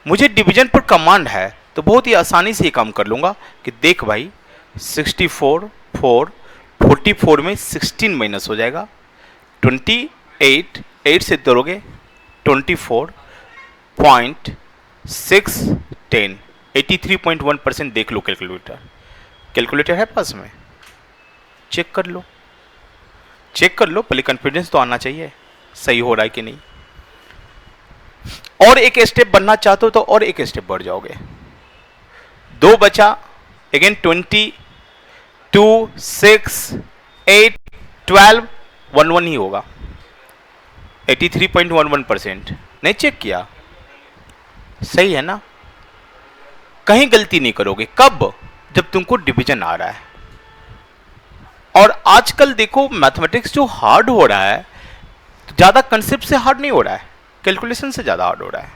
मुझे डिवीजन पर कमांड है तो बहुत ही आसानी से ये काम कर लूँगा कि देख भाई 64 4 44 में 16 माइनस हो जाएगा, 28 8 से करोगे 24.610 83.1%। देख लो कैलकुलेटर, कैलकुलेटर है पास में, चेक कर लो, चेक कर लो, पहले कॉन्फिडेंस तो आना चाहिए सही हो रहा है कि नहीं। और एक स्टेप बढ़ना चाहते हो तो और एक स्टेप बढ़ जाओगे, 2 बचा, अगेन 20 2 6 8 12 11 ही होगा, 83.11%। नहीं चेक किया, सही है ना। कहीं गलती नहीं करोगे, कब? जब तुमको डिवीजन आ रहा है। और आजकल देखो मैथमेटिक्स जो हार्ड हो रहा है, तो ज्यादा कंसेप्ट से हार्ड नहीं हो रहा है, कैलकुलेशन से ज्यादा हार्ड हो रहा है।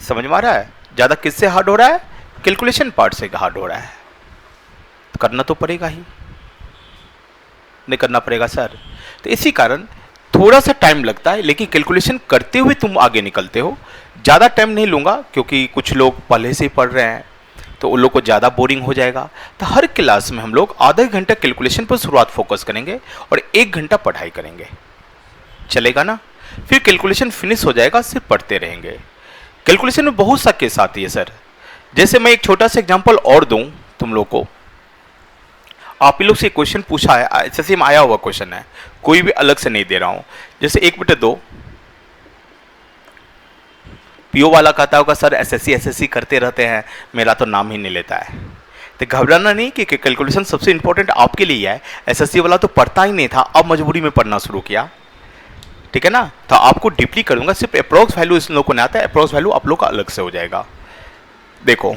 समझ में आ रहा है? ज्यादा किससे हार्ड हो रहा है? कैलकुलेशन पार्ट से हार्ड हो रहा है। तो करना तो पड़ेगा ही, नहीं करना पड़ेगा सर। तो इसी कारण थोड़ा सा टाइम लगता है, लेकिन कैलकुलेशन करते हुए तुम आगे निकलते हो। ज़्यादा टाइम नहीं लूँगा क्योंकि कुछ लोग पहले से ही पढ़ रहे हैं, तो उन लोग को ज़्यादा बोरिंग हो जाएगा। तो हर क्लास में हम लोग आधा घंटा कैलकुलेशन पर शुरुआत फोकस करेंगे और 1 घंटा पढ़ाई करेंगे, चलेगा ना। फिर कैलकुलेशन फिनिश हो जाएगा, सिर्फ पढ़ते रहेंगे। कैलकुलेशन में बहुत सा केस आती है सर। जैसे मैं एक छोटा सा एग्जांपल और दूं तुम लोग को। आप ही लोग से क्वेश्चन पूछा है, एसएससी में आया हुआ क्वेश्चन है, कोई भी अलग से नहीं दे रहा हूं। जैसे 1/2 पीओ वाला कहता होगा सर एसएससी एसएससी करते रहते हैं, मेरा तो नाम ही नहीं लेता है। तो घबराना नहीं कि कैलकुलेशन सबसे इंपॉर्टेंट आपके लिए है। एसएससी वाला तो पढ़ता ही नहीं था, अब मजबूरी में पढ़ना शुरू किया, ठीक है ना। तो आपको डीपली करूंगा, सिर्फ अप्रोक्स वैल्यू इस लोगों को नहीं आता है, अप्रोक्स वैल्यू आप लोग का अलग से हो जाएगा। देखो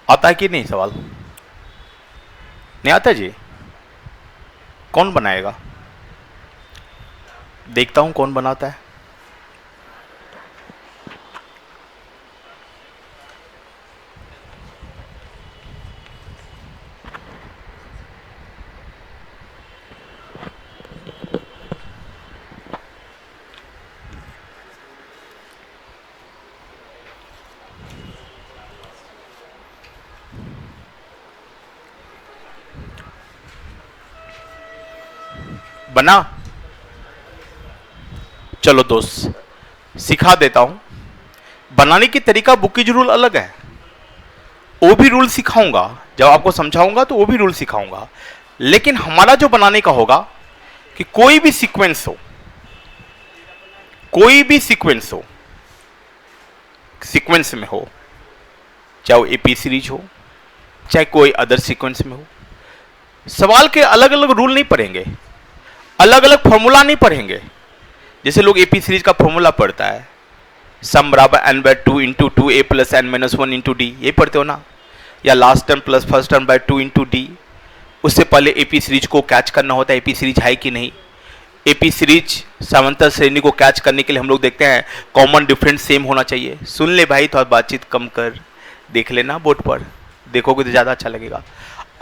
आता है कि नहीं सवाल? नहीं आता जी? कौन बनाएगा? देखता हूं कौन बनाता है। बना? चलो दोस्त सिखा देता हूं। बनाने की तरीका बुक की रूल अलग है, वो भी रूल सिखाऊंगा, जब आपको समझाऊंगा तो वो भी रूल सिखाऊंगा। लेकिन हमारा जो बनाने का होगा कि कोई भी सीक्वेंस हो, कोई भी सीक्वेंस हो, सीक्वेंस में हो, चाहे वो एपी सीरीज हो, चाहे कोई अदर सीक्वेंस में हो, सवाल के अलग अलग रूल नहीं पढ़ेंगे, अलग अलग फॉर्मूला नहीं पढ़ेंगे। जैसे लोग एपी सीरीज का फॉर्मूला पढ़ता है, सम बराबर n/2 into 2a plus n minus 1 into D, ये पढ़ते हो ना, या last term plus first term by 2 into D. उससे पहले एपी सीरीज को कैच करना होता है, एपी सीरीज है कि नहीं। एपी सीरीज समांतर श्रेणी को कैच करने के लिए हम लोग देखते हैं कॉमन डिफरेंस सेम होना चाहिए। सुन ले भाई, थोड़ा बातचीत कम कर, देख लेना बोर्ड पर, देखोगे तो ज़्यादा अच्छा लगेगा।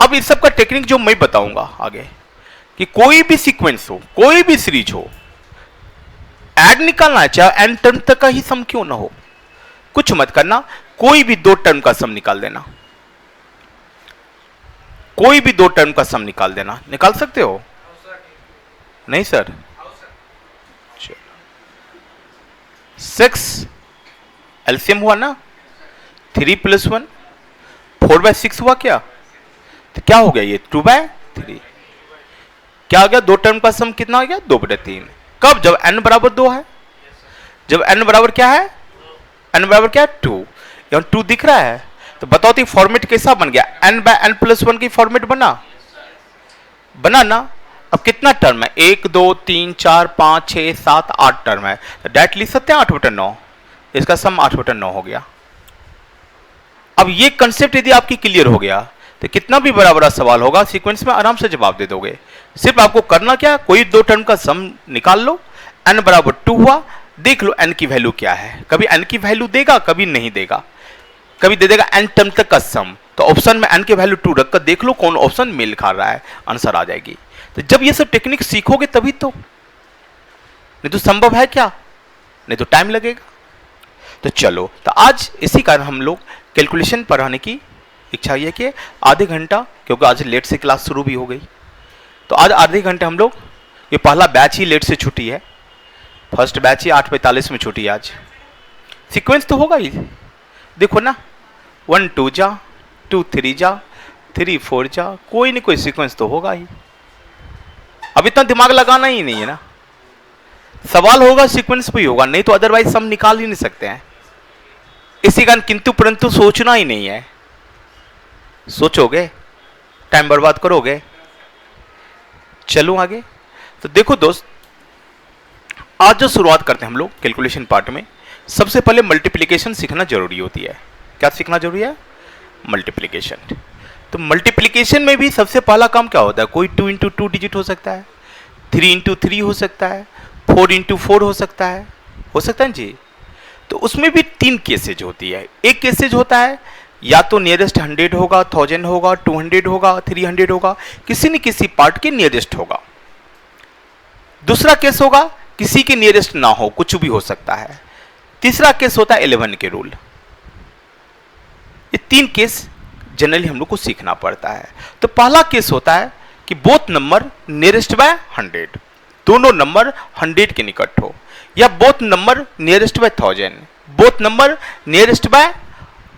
अब इस सब का टेक्निक जो मैं बताऊंगा आगे, कि कोई भी सीक्वेंस हो, कोई भी सीरीज हो, ऐड निकालना है, चाहे n टर्म तक का ही सम क्यों ना हो, कुछ मत करना, कोई भी 2 टर्म का सम निकाल देना, कोई भी 2 टर्म का सम निकाल देना। निकाल सकते हो? नहीं सर? 6 एलसीएम हुआ ना, 3 + 1 4/6 हुआ क्या? तो क्या हो गया ये 2/3। क्या हो गया? 2 टर्म का सम कितना हो गया? 2/3। कब? जब n बराबर 2 है। जब n बराबर क्या है? n बराबर क्या है? 2। यहाँ 2 दिख रहा है। तो बताओ तो फॉर्मेट कैसा बन गया? n/n+1 की फॉर्मेट बना? बना ना। अब कितना टर्म है? 1 2 3 4 5 6 7 8 टर्म है, तो डायरेक्ट लिख सकते हैं 8/9। इसका सम 8/9 हो गया। अब ये कंसेप्ट यदि आपकी क्लियर हो गया तो कितना भी बड़ा बड़ा सवाल होगा सीक्वेंस में आराम से जवाब दे दोगे। सिर्फ आपको करना क्या, कोई 2 टर्म का सम निकाल लो, n बराबर 2 हुआ, देख लो n की वैल्यू क्या है। कभी n की वैल्यू देगा, कभी नहीं देगा। कभी दे देगा n टर्म तक का सम, तो ऑप्शन में n के वैल्यू 2 रखकर देख लो कौन ऑप्शन मेल खा रहा है, आंसर आ जाएगी। तो जब ये सब टेक्निक सीखोगे तभी तो, नहीं तो संभव है क्या, नहीं तो टाइम लगेगा। तो चलो, तो आज इसी कारण हम लोग कैलकुलेशन पढ़ाने की इच्छा ये कि आधे घंटा, क्योंकि आज लेट से क्लास शुरू भी हो गई, तो आज आधे घंटे हम लोग, ये पहला बैच ही लेट से छुट्टी है, फर्स्ट बैच ही 8:45 में छुट्टी है आज। सीक्वेंस तो होगा ही, देखो ना, 1 2 जा, 2 3 जा, 3 4 जा, कोई नहीं कोई सीक्वेंस तो होगा ही। अब इतना दिमाग लगाना ही नहीं है ना, सवाल होगा सीक्वेंस भी होगा, नहीं तो अदरवाइज सम निकाल ही नहीं सकते हैं। इसी कारण किंतु परंतु सोचना ही नहीं है, सोचोगे टाइम बर्बाद करोगे। चलो आगे, तो देखो दोस्त, आज जो शुरुआत करते हैं हम लोग कैलकुलेशन पार्ट में, सबसे पहले मल्टीप्लिकेशन सीखना जरूरी होती है। क्या सीखना जरूरी है, मल्टीप्लिकेशन। तो मल्टीप्लिकेशन में भी सबसे पहला काम क्या होता है, कोई 2 इंटू 2 डिजिट हो सकता है, 3 इंटू 3 हो सकता है, 4 इंटू 4 हो सकता है जी। तो उसमें भी 3 केसेज होती है। एक केसेज होता है या तो नियरेस्ट 100 होगा, 1000 होगा, 200 होगा, 300 होगा, किसी न किसी पार्ट के नियरेस्ट होगा। दूसरा केस होगा किसी के नियरेस्ट ना हो, कुछ भी हो सकता है। तीसरा केस होता है 11 के रूल। ये 3 केस जनरली हम लोग को सीखना पड़ता है। तो पहला केस होता है कि बोथ नंबर नियरेस्ट बाय 100, दोनों नंबर 100 के निकट हो, या both number nearest by 1000, both number nearest by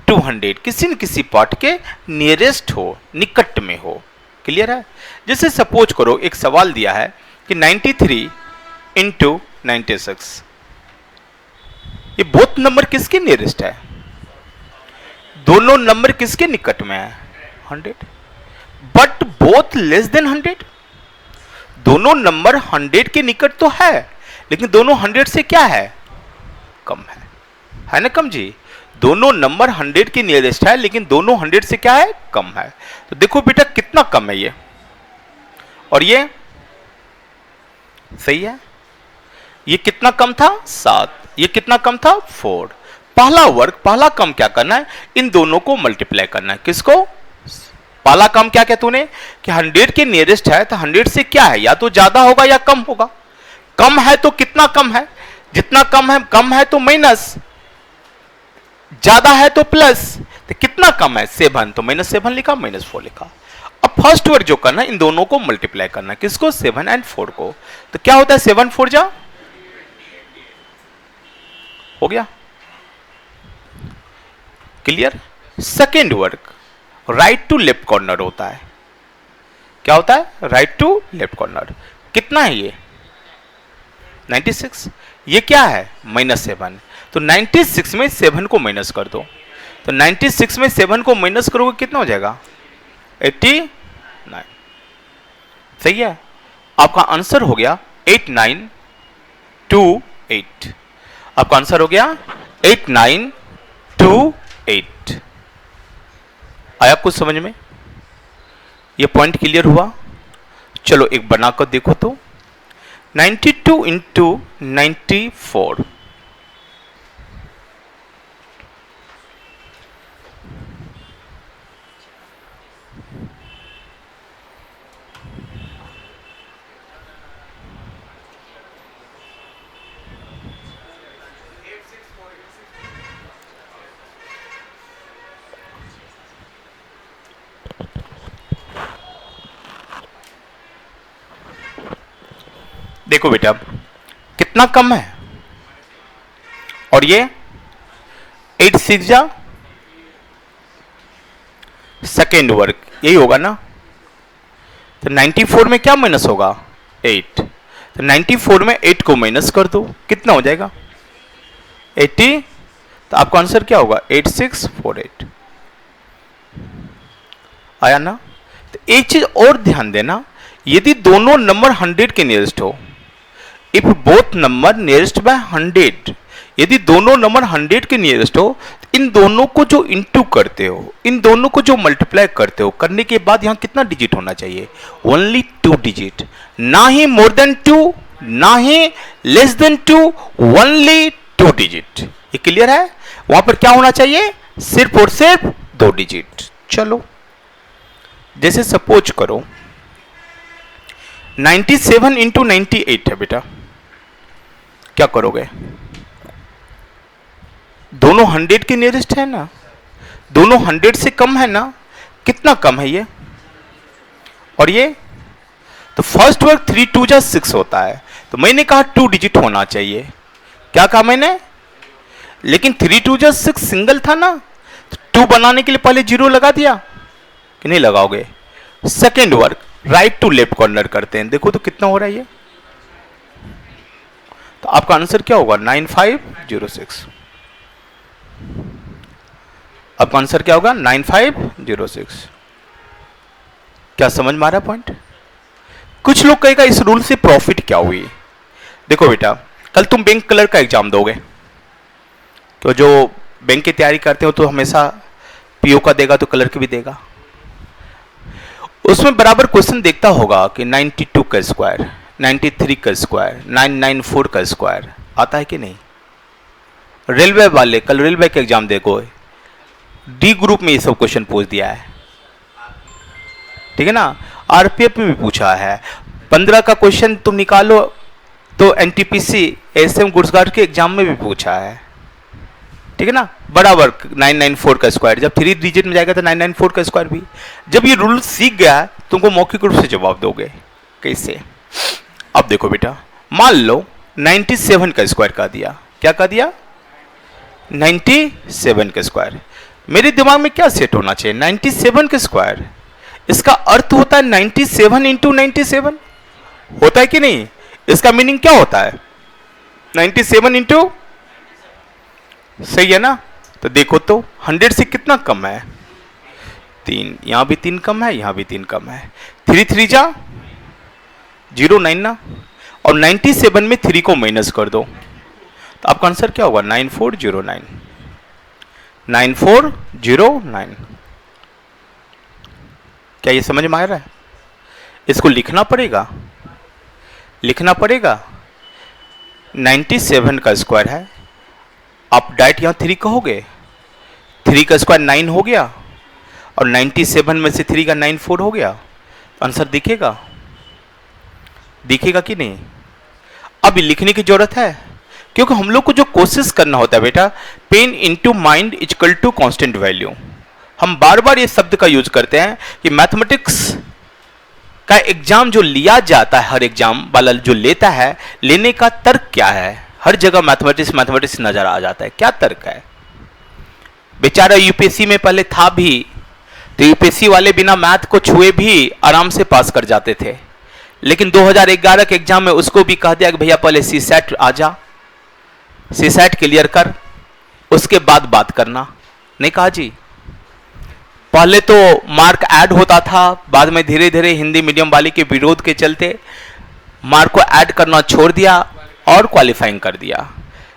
200, किसी न किसी पार्ट के नियरेस्ट हो, निकट में हो। क्लियर है। जैसे सपोज करो एक सवाल दिया है कि 93 इंटू 96, ये बोथ नंबर किसके नियरेस्ट है, दोनों नंबर किसके निकट में है, 100, बट बोथ लेस देन 100। दोनों नंबर 100 के निकट तो है, लेकिन दोनों 100 से क्या है, कम है ना कम जी। दोनों नंबर 100 के नियरेस्ट है, लेकिन दोनों 100 से क्या है, कम है। तो देखो बेटा कितना कम है ये, और ये सही है। ये कितना कम था, 7, ये कितना कम था, 4। पहला वर्क, पहला काम क्या करना है, इन दोनों को मल्टीप्लाई करना है। किसको, पहला काम क्या कहते तूने कि 100 के नियरेस्ट है, तो 100 से क्या है, या तो ज्यादा होगा या कम होगा। कम है तो कितना कम है, जितना कम है तो माइनस, ज्यादा है तो प्लस। तो कितना कम है, 7, तो -7 लिखा, -4 लिखा। अब फर्स्ट वर्क जो करना है, इन दोनों को मल्टीप्लाई करना है। किसको, 7 और 4 को। तो क्या होता है, 7 4 जा, हो गया। Clear. Second work right to left corner होता है। क्या होता है, राइट टू लेफ्ट कॉर्नर। कितना है ये, 96। ये क्या है, -7। तो 96 में 7 को माइनस कर दो। तो 96 में 7 को माइनस करोगे कितना हो जाएगा, 89। सही है। आपका आंसर हो गया 8928। आपका आंसर हो गया 8928। आया कुछ समझ में, ये पॉइंट क्लियर हुआ। चलो एक बनाकर देखो तो, 92 इंटू 94, देखो बेटा कितना कम है, और ये 8 6 जा, सेकेंड वर्क यही होगा ना। तो 94 में क्या माइनस होगा, 8। तो 94 में 8 को माइनस कर दो, कितना हो जाएगा, 80। तो आपका आंसर क्या होगा, 8648। आया ना। तो एक चीज और ध्यान देना, यदि दोनों नंबर 100 के नियरेस्ट हो, if both number nearest by 100, यदि दोनों नंबर 100 के नियरेस्ट हो, तो इन दोनों को जो इंटू करते हो, इन दोनों को जो मल्टीप्लाई करते हो, करने के बाद यहां कितना डिजिट होना चाहिए, ओनली 2 डिजिट। ना ही मोर देन 2, ना ही लेस देन 2, ओनली 2 डिजिट। ये क्लियर है। वहां पर क्या होना चाहिए, सिर्फ और सिर्फ 2 डिजिट। चलो जैसे सपोज करो 97 इंटू 98 है बेटा, क्या करोगे? दोनों 100 के नियरेस्ट है ना, दोनों 100 से कम है ना, कितना कम है ये और ये? तो फर्स्ट वर्क 3 2 जा 6 होता है, तो मैंने कहा 2 डिजिट होना चाहिए। क्या कहा मैंने? लेकिन 3 2 जा 6 सिंगल था ना, तो 2 बनाने के लिए पहले 0 लगा दिया कि नहीं लगाओगे? Second work right to left corner करते हैं, देखो तो कितना हो रहा है ये। तो आपका आंसर क्या होगा? 9506। आपका आंसर क्या होगा? 9506। क्या समझ में आ रहा है पॉइंट? कुछ लोग कहेगा इस रूल से प्रॉफिट क्या हुई? देखो बेटा, कल तुम बैंक क्लर्क का एग्जाम दोगे, तो जो बैंक की तैयारी करते हो तो हमेशा पीओ का देगा तो क्लर्क भी देगा। उसमें बराबर क्वेश्चन देखता होगा कि 92 का स्क्वायर, 93 का स्क्वायर, 994 का स्क्वायर आता है कि नहीं? रेलवे वाले कल रेलवे का एग्जाम देखो, डी ग्रुप में ये सब क्वेश्चन पूछ दिया है, ठीक है ना। आरपीएफ में भी पूछा है, 15 का क्वेश्चन तुम निकालो तो एनटीपीसी एसएम गुड्सगार्ड के एग्जाम में भी पूछा है, ठीक है ना। बराबर 994 का स्क्वायर, जब 3 डिजिट में जाएगा तो 994 का स्क्वायर भी। जब ये रूल सीख गया तुमको मौखिक रूप से जवाब दोगे। कैसे? अब देखो बेटा, मान लो 97 का स्क्वायर का दिया, क्या का दिया? 97 का स्क्वायर। मेरे दिमाग में क्या सेट होना चाहिए? 97 का स्क्वायर, इसका अर्थ होता है 97 इंटू 97, होता है कि नहीं? इसका मीनिंग क्या होता है? 97 इंटू, सही है ना। तो देखो तो 100 से कितना कम है? 3, यहां भी 3 कम है, यहां भी 3 कम है। 3 3 जा 0 9 ना, और 97 में 3 को माइनस कर दो, तो आपका आंसर क्या होगा? 9409। 9409। क्या ये समझ में आ रहा है? इसको लिखना पड़ेगा, लिखना पड़ेगा। 97 का स्क्वायर है, आप डायरेक्ट यहां 3 कहोगे, 3 का स्क्वायर 9 हो गया, और 97 में से 3 का 94 हो गया, आंसर दिखेगा, दिखेगा कि नहीं? अब लिखने की जरूरत है, क्योंकि हम लोग को जो कोशिश करना होता है बेटा, pen into mind equal to constant value. हम बार बार ये शब्द का यूज करते हैं कि मैथमेटिक्स का एग्जाम जो लिया जाता है, हर एग्जाम वाला जो लेता है, लेने का तर्क क्या है? हर जगह मैथमेटिक्स मैथमेटिक्स नजर आ जाता है, क्या तर्क है? बेचारा यूपीएससी में पहले था भी, तो यूपीएससी वाले बिना मैथ को छुए भी आराम से पास कर जाते थे, लेकिन 2011 के एग्जाम में उसको भी कह दिया कि भैया पहले सीसैट आ जा, सीसैट क्लियर कर, उसके बाद बात करना। नहीं कहा जी? पहले तो मार्क ऐड होता था, बाद में धीरे धीरे हिंदी मीडियम वाले के विरोध के चलते मार्क को ऐड करना छोड़ दिया और क्वालिफाइंग कर दिया।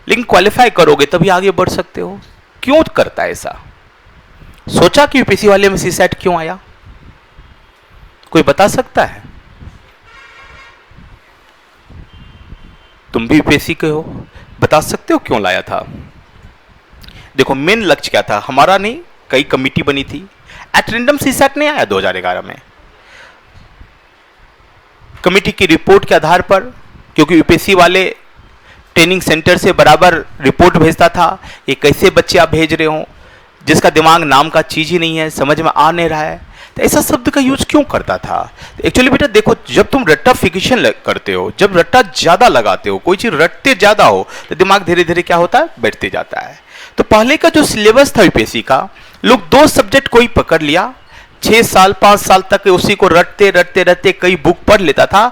लेकिन क्वालिफाई करोगे तभी आगे बढ़ सकते हो। क्यों करता है ऐसा? सोचा कि यूपीएससी वाले में सीसैट क्यों आया? कोई बता सकता है? तुम भी यूपीएससी के हो, बता सकते हो क्यों लाया था? देखो मेन लक्ष्य क्या था हमारा? नहीं, कई कमिटी बनी थी, एट रैंडम सीसैट नहीं आया 2011 में। कमिटी की रिपोर्ट के आधार पर, क्योंकि यूपीएससी वाले ट्रेनिंग सेंटर से बराबर रिपोर्ट भेजता था, ये कैसे बच्चे आप भेज रहे हो जिसका दिमाग नाम का चीज ही नहीं है, समझ में आ नहीं रहा है, तो ऐसा शब्द का यूज क्यों करता था? एक्चुअली बेटा देखो, जब तुम रट्टाफिकेशन करते हो, जब रट्टा ज्यादा लगाते हो, कोई चीज रटते ज्यादा हो, तो दिमाग धीरे धीरे क्या होता है? बैठते जाता है। तो पहले का जो सिलेबस था यूपीएससी का, लोग 2 सब्जेक्ट कोई पकड़ लिया, 6 साल 5 साल तक उसी को रटते रटते रटते कई बुक पढ़ लेता था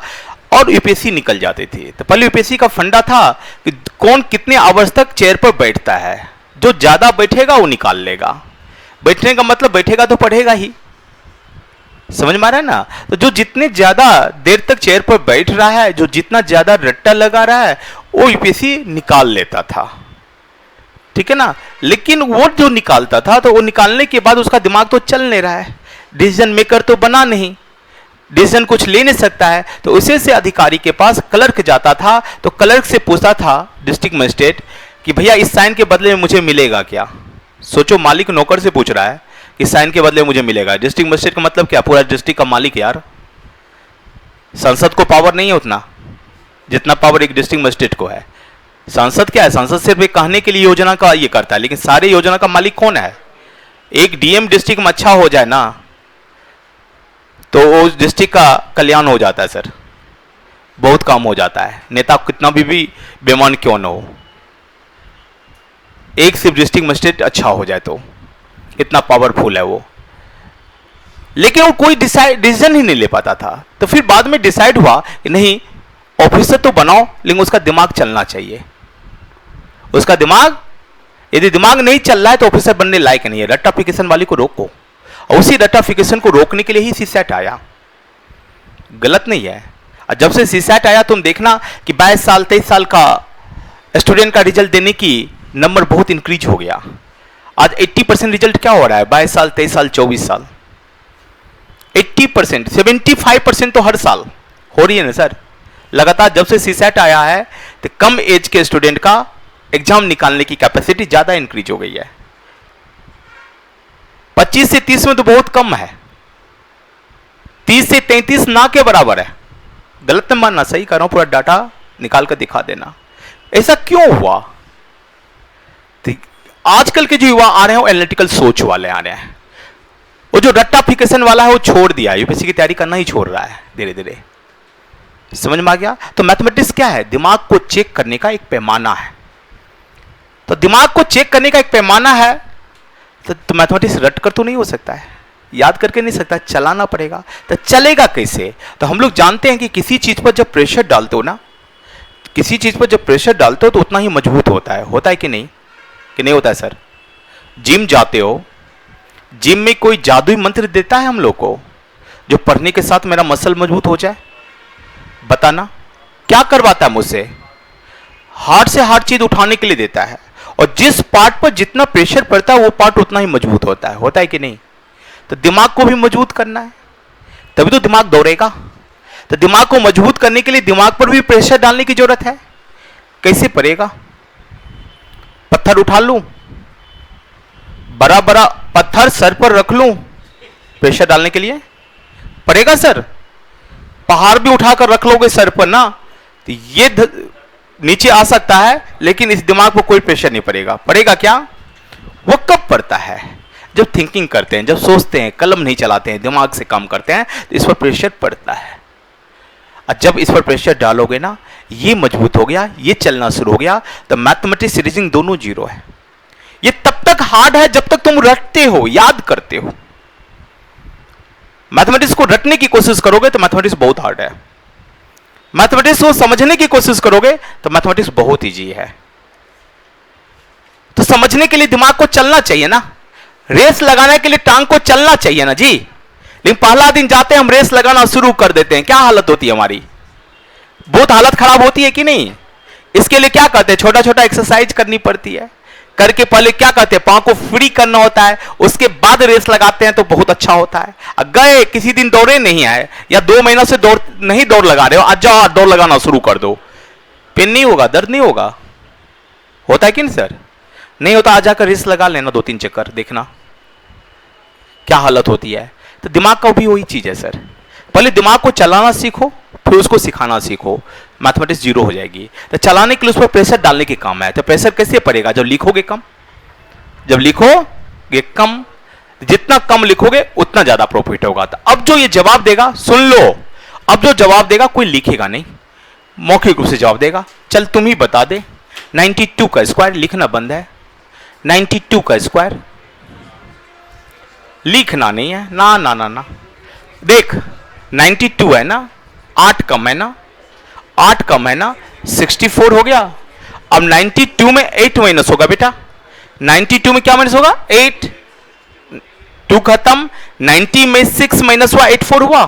और यूपीएससी निकल जाते थे। तो पहले यूपीएससी का फंडा था कि कौन कितने आवर्स तक चेयर पर बैठता है, जो ज्यादा बैठेगा वो निकाल लेगा। बैठने का मतलब बैठेगा तो पढ़ेगा ही, समझ में आ रहा है ना। तो जो जितने ज्यादा देर तक चेयर पर बैठ रहा है, जो जितना ज्यादा रट्टा लगा रहा है, वो यूपीएससी निकाल लेता था, ठीक है ना। लेकिन वो जो निकालता था, तो वो निकालने के बाद उसका दिमाग तो चल नहीं रहा है, डिसीजन मेकर तो बना नहीं, डिसीजन कुछ ले नहीं सकता है। तो उसे से अधिकारी के पास क्लर्क जाता था, तो क्लर्क से पूछता था डिस्ट्रिक्ट मजिस्ट्रेट कि भैया इस साइन के बदले में मुझे मिलेगा क्या? सोचो, मालिक नौकर से पूछ रहा है कि साइन के बदले मुझे मिलेगा। डिस्ट्रिक्ट मजिस्ट्रेट का मतलब क्या? पूरा डिस्ट्रिक्ट का मालिक यार। संसद को पावर नहीं है उतना जितना पावर एक डिस्ट्रिक्ट मजिस्ट्रेट को है। सांसद क्या है? सांसद सिर्फ एक कहने के लिए योजना का ये करता है, लेकिन सारे योजना का मालिक कौन है? एक डीएम डिस्ट्रिक्ट में अच्छा हो जाए ना तो उस डिस्ट्रिक्ट का कल्याण हो जाता है सर, बहुत काम हो जाता है। नेता कितना भी बेईमान क्यों न हो, एक सिर्फ डिस्ट्रिक्ट मजिस्ट्रेट अच्छा हो जाए तो इतना पावरफुल है वो। लेकिन वो कोई डिसीजन ही नहीं ले पाता था। तो फिर बाद में डिसाइड हुआ कि नहीं, ऑफिसर तो बनाओ लेकिन उसका दिमाग चलना चाहिए। उसका दिमाग, यदि दिमाग नहीं चल रहा है तो ऑफिसर बनने लायक नहीं है। रट्टाफिकेशन वाली को रोको, और उसी रट्टाफिकेशन को रोकने के लिए ही सीसैट आया, गलत नहीं है। और जब से सीसैट आया तुम देखना कि 22 साल 23 साल का स्टूडेंट का रिजल्ट देने की नंबर बहुत इंक्रीज हो गया। आज 80% रिजल्ट क्या हो रहा है? 22 साल 23 साल 24 साल 80%, 75% तो हर साल हो रही है ना सर। लगातार जब से सीसैट आया है तो कम एज के स्टूडेंट का एग्जाम निकालने की कैपेसिटी ज्यादा इंक्रीज हो गई है। 25 से 30 में तो बहुत कम है, 30 से 33 ना के बराबर है। गलत न मानना, सही कर रहा हूं, पूरा डाटा निकाल कर दिखा देना। ऐसा क्यों हुआ? आजकल के जो युवा आ रहे हैं वो एनालिटिकल सोच वाले आ रहे हैं। वो जो रट्टाफिकेशन वाला है वो छोड़ दिया, यूपीएससी की तैयारी करना ही छोड़ रहा है धीरे धीरे। समझ में आ गया? तो मैथमेटिक्स क्या है? दिमाग को चेक करने का एक पैमाना है। तो दिमाग को चेक करने का एक पैमाना है तो मैथमेटिक्स रट कर तो नहीं हो सकता है, याद करके नहीं सकता, चलाना पड़ेगा। तो चलेगा कैसे? तो हम लोग जानते हैं कि किसी चीज पर जब प्रेशर डालते हो ना, किसी चीज पर जब प्रेशर डालते हो तो उतना ही मजबूत होता है। होता है कि नहीं? कि नहीं होता है सर? जिम जाते हो, जिम में कोई जादुई मंत्र देता है हम लोग को जो पढ़ने के साथ मेरा मसल मजबूत हो जाए? बताना क्या करवाता है मुझसे? हार्ड से हार्ड चीज उठाने के लिए देता है, और जिस पार्ट पर जितना प्रेशर पड़ता है वो पार्ट उतना ही मजबूत होता है। होता है कि नहीं? तो दिमाग को भी मजबूत करना है, तभी तो दिमाग दौड़ेगा। तो दिमाग को मजबूत करने के लिए दिमाग पर भी प्रेशर डालने की जरूरत है। कैसे पड़ेगा? पत्थर उठा लूं, बड़ा बड़ा पत्थर सर पर रख लूं प्रेशर डालने के लिए? पड़ेगा सर? पहाड़ भी उठाकर रख लोगे सर पर ना तो ये नीचे आ सकता है, लेकिन इस दिमाग पर कोई प्रेशर नहीं पड़ेगा। पड़ेगा क्या? वो कब पड़ता है? जब थिंकिंग करते हैं, जब सोचते हैं, कलम नहीं चलाते हैं, दिमाग से काम करते हैं, तो इस पर प्रेशर पड़ता है। और जब इस पर प्रेशर डालोगे ना, ये मजबूत हो गया, ये चलना शुरू हो गया, तो मैथमेटिक्स रीजनिंग दोनों जीरो है। ये तब तक हार्ड है जब तक तुम रटते हो, याद करते हो। मैथमेटिक्स को रटने की कोशिश करोगे तो मैथमेटिक्स बहुत हार्ड है। मैथमेटिक्स को समझने की कोशिश करोगे तो मैथमेटिक्स बहुत इजी है। तो समझने के लिए दिमाग को चलना चाहिए ना, रेस लगाने के लिए टांग को चलना चाहिए ना जी। लेकिन पहला दिन जाते हैं हम रेस लगाना शुरू कर देते हैं, क्या हालत होती है हमारी? बहुत हालत खराब होती है कि नहीं? इसके लिए क्या करते हैं? छोटा छोटा एक्सरसाइज करनी पड़ती है। करके पहले क्या करते हैं? पांव को फ्री करना होता है, उसके बाद रेस लगाते हैं तो बहुत अच्छा होता है। गए किसी दिन दौड़े नहीं आए, या 2 महीनों से दौड़ लगा रहे हो, आज जाओ दौड़ लगाना शुरू कर दो। पेन नहीं होगा, दर्द नहीं होगा? होता है कि नहीं सर? नहीं होता, आ जाकर रेस लगा लेना 2-3 चक्कर, देखना क्या हालत होती है। तो दिमाग का भी वही चीज है सर। पहले दिमाग को चलाना सीखो, फिर उसको सिखाना सीखो, मैथमेटिक्स जीरो हो जाएगी। तो चलाने के लिए उस पर प्रेशर डालने के काम है। तो प्रेशर कैसे पड़ेगा? जब लिखोगे कम, जब लिखोगे कम, जितना कम लिखोगे उतना ज्यादा प्रॉफिट होगा। तो अब जो ये जवाब देगा, सुन लो, अब जो जवाब देगा कोई लिखेगा नहीं, मौखिक रूप से जवाब देगा। चल तुम ही बता दे, 92 का स्क्वायर लिखना बंद है। 92 का स्क्वायर लिखना नहीं है ना ना ना ना। देख 92 है ना, 8 कम है ना, 8 कम है ना, 64 हो गया। अब 92 में 8 माइनस होगा बेटा। 92 में क्या माइनस होगा? 8, 2 खत्म। 90 में 6 माइनस हुआ, 84 हुआ।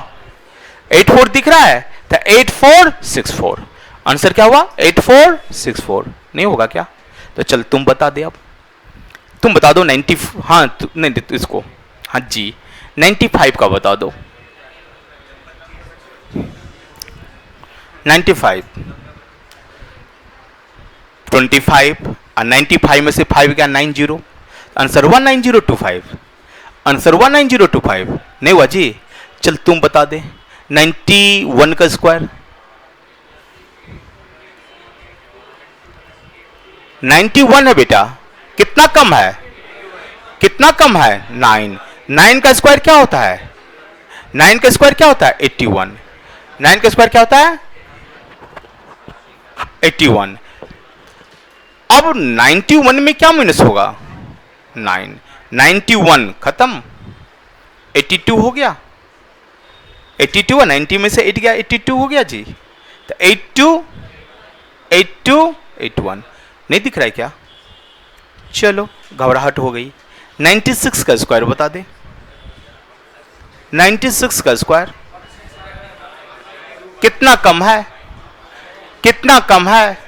84 दिख रहा है, तो 8464 आंसर क्या हुआ? 8464 नहीं होगा क्या? तो चल तुम बता दे, अब तुम बता दो 90, हाँ नहीं इसको, हाँ जी 95 का बता दो। 95, 25 और 95 में से 5 क्या? 90। आंसर हुआ 9025। आंसर हुआ 9025। नहीं हुआ जी? चल तुम बता दे। 91 का स्क्वायर, 91 है बेटा। कितना कम है? कितना कम है? 9। 9 का स्क्वायर क्या होता है? 9 का स्क्वायर क्या होता है? 81। 9 का स्क्वायर क्या होता है? 81। अब 91 में क्या माइनस होगा? 9। 91 खत्म, 82 हो गया। 82 है, 90 में से 8 गया, 82 हो गया जी। तो 82, 82, 81 नहीं दिख रहा है क्या? चलो घबराहट हो गई। 96 का स्क्वायर बता दे। 96 का स्क्वायर कितना कम है? कितना कम है?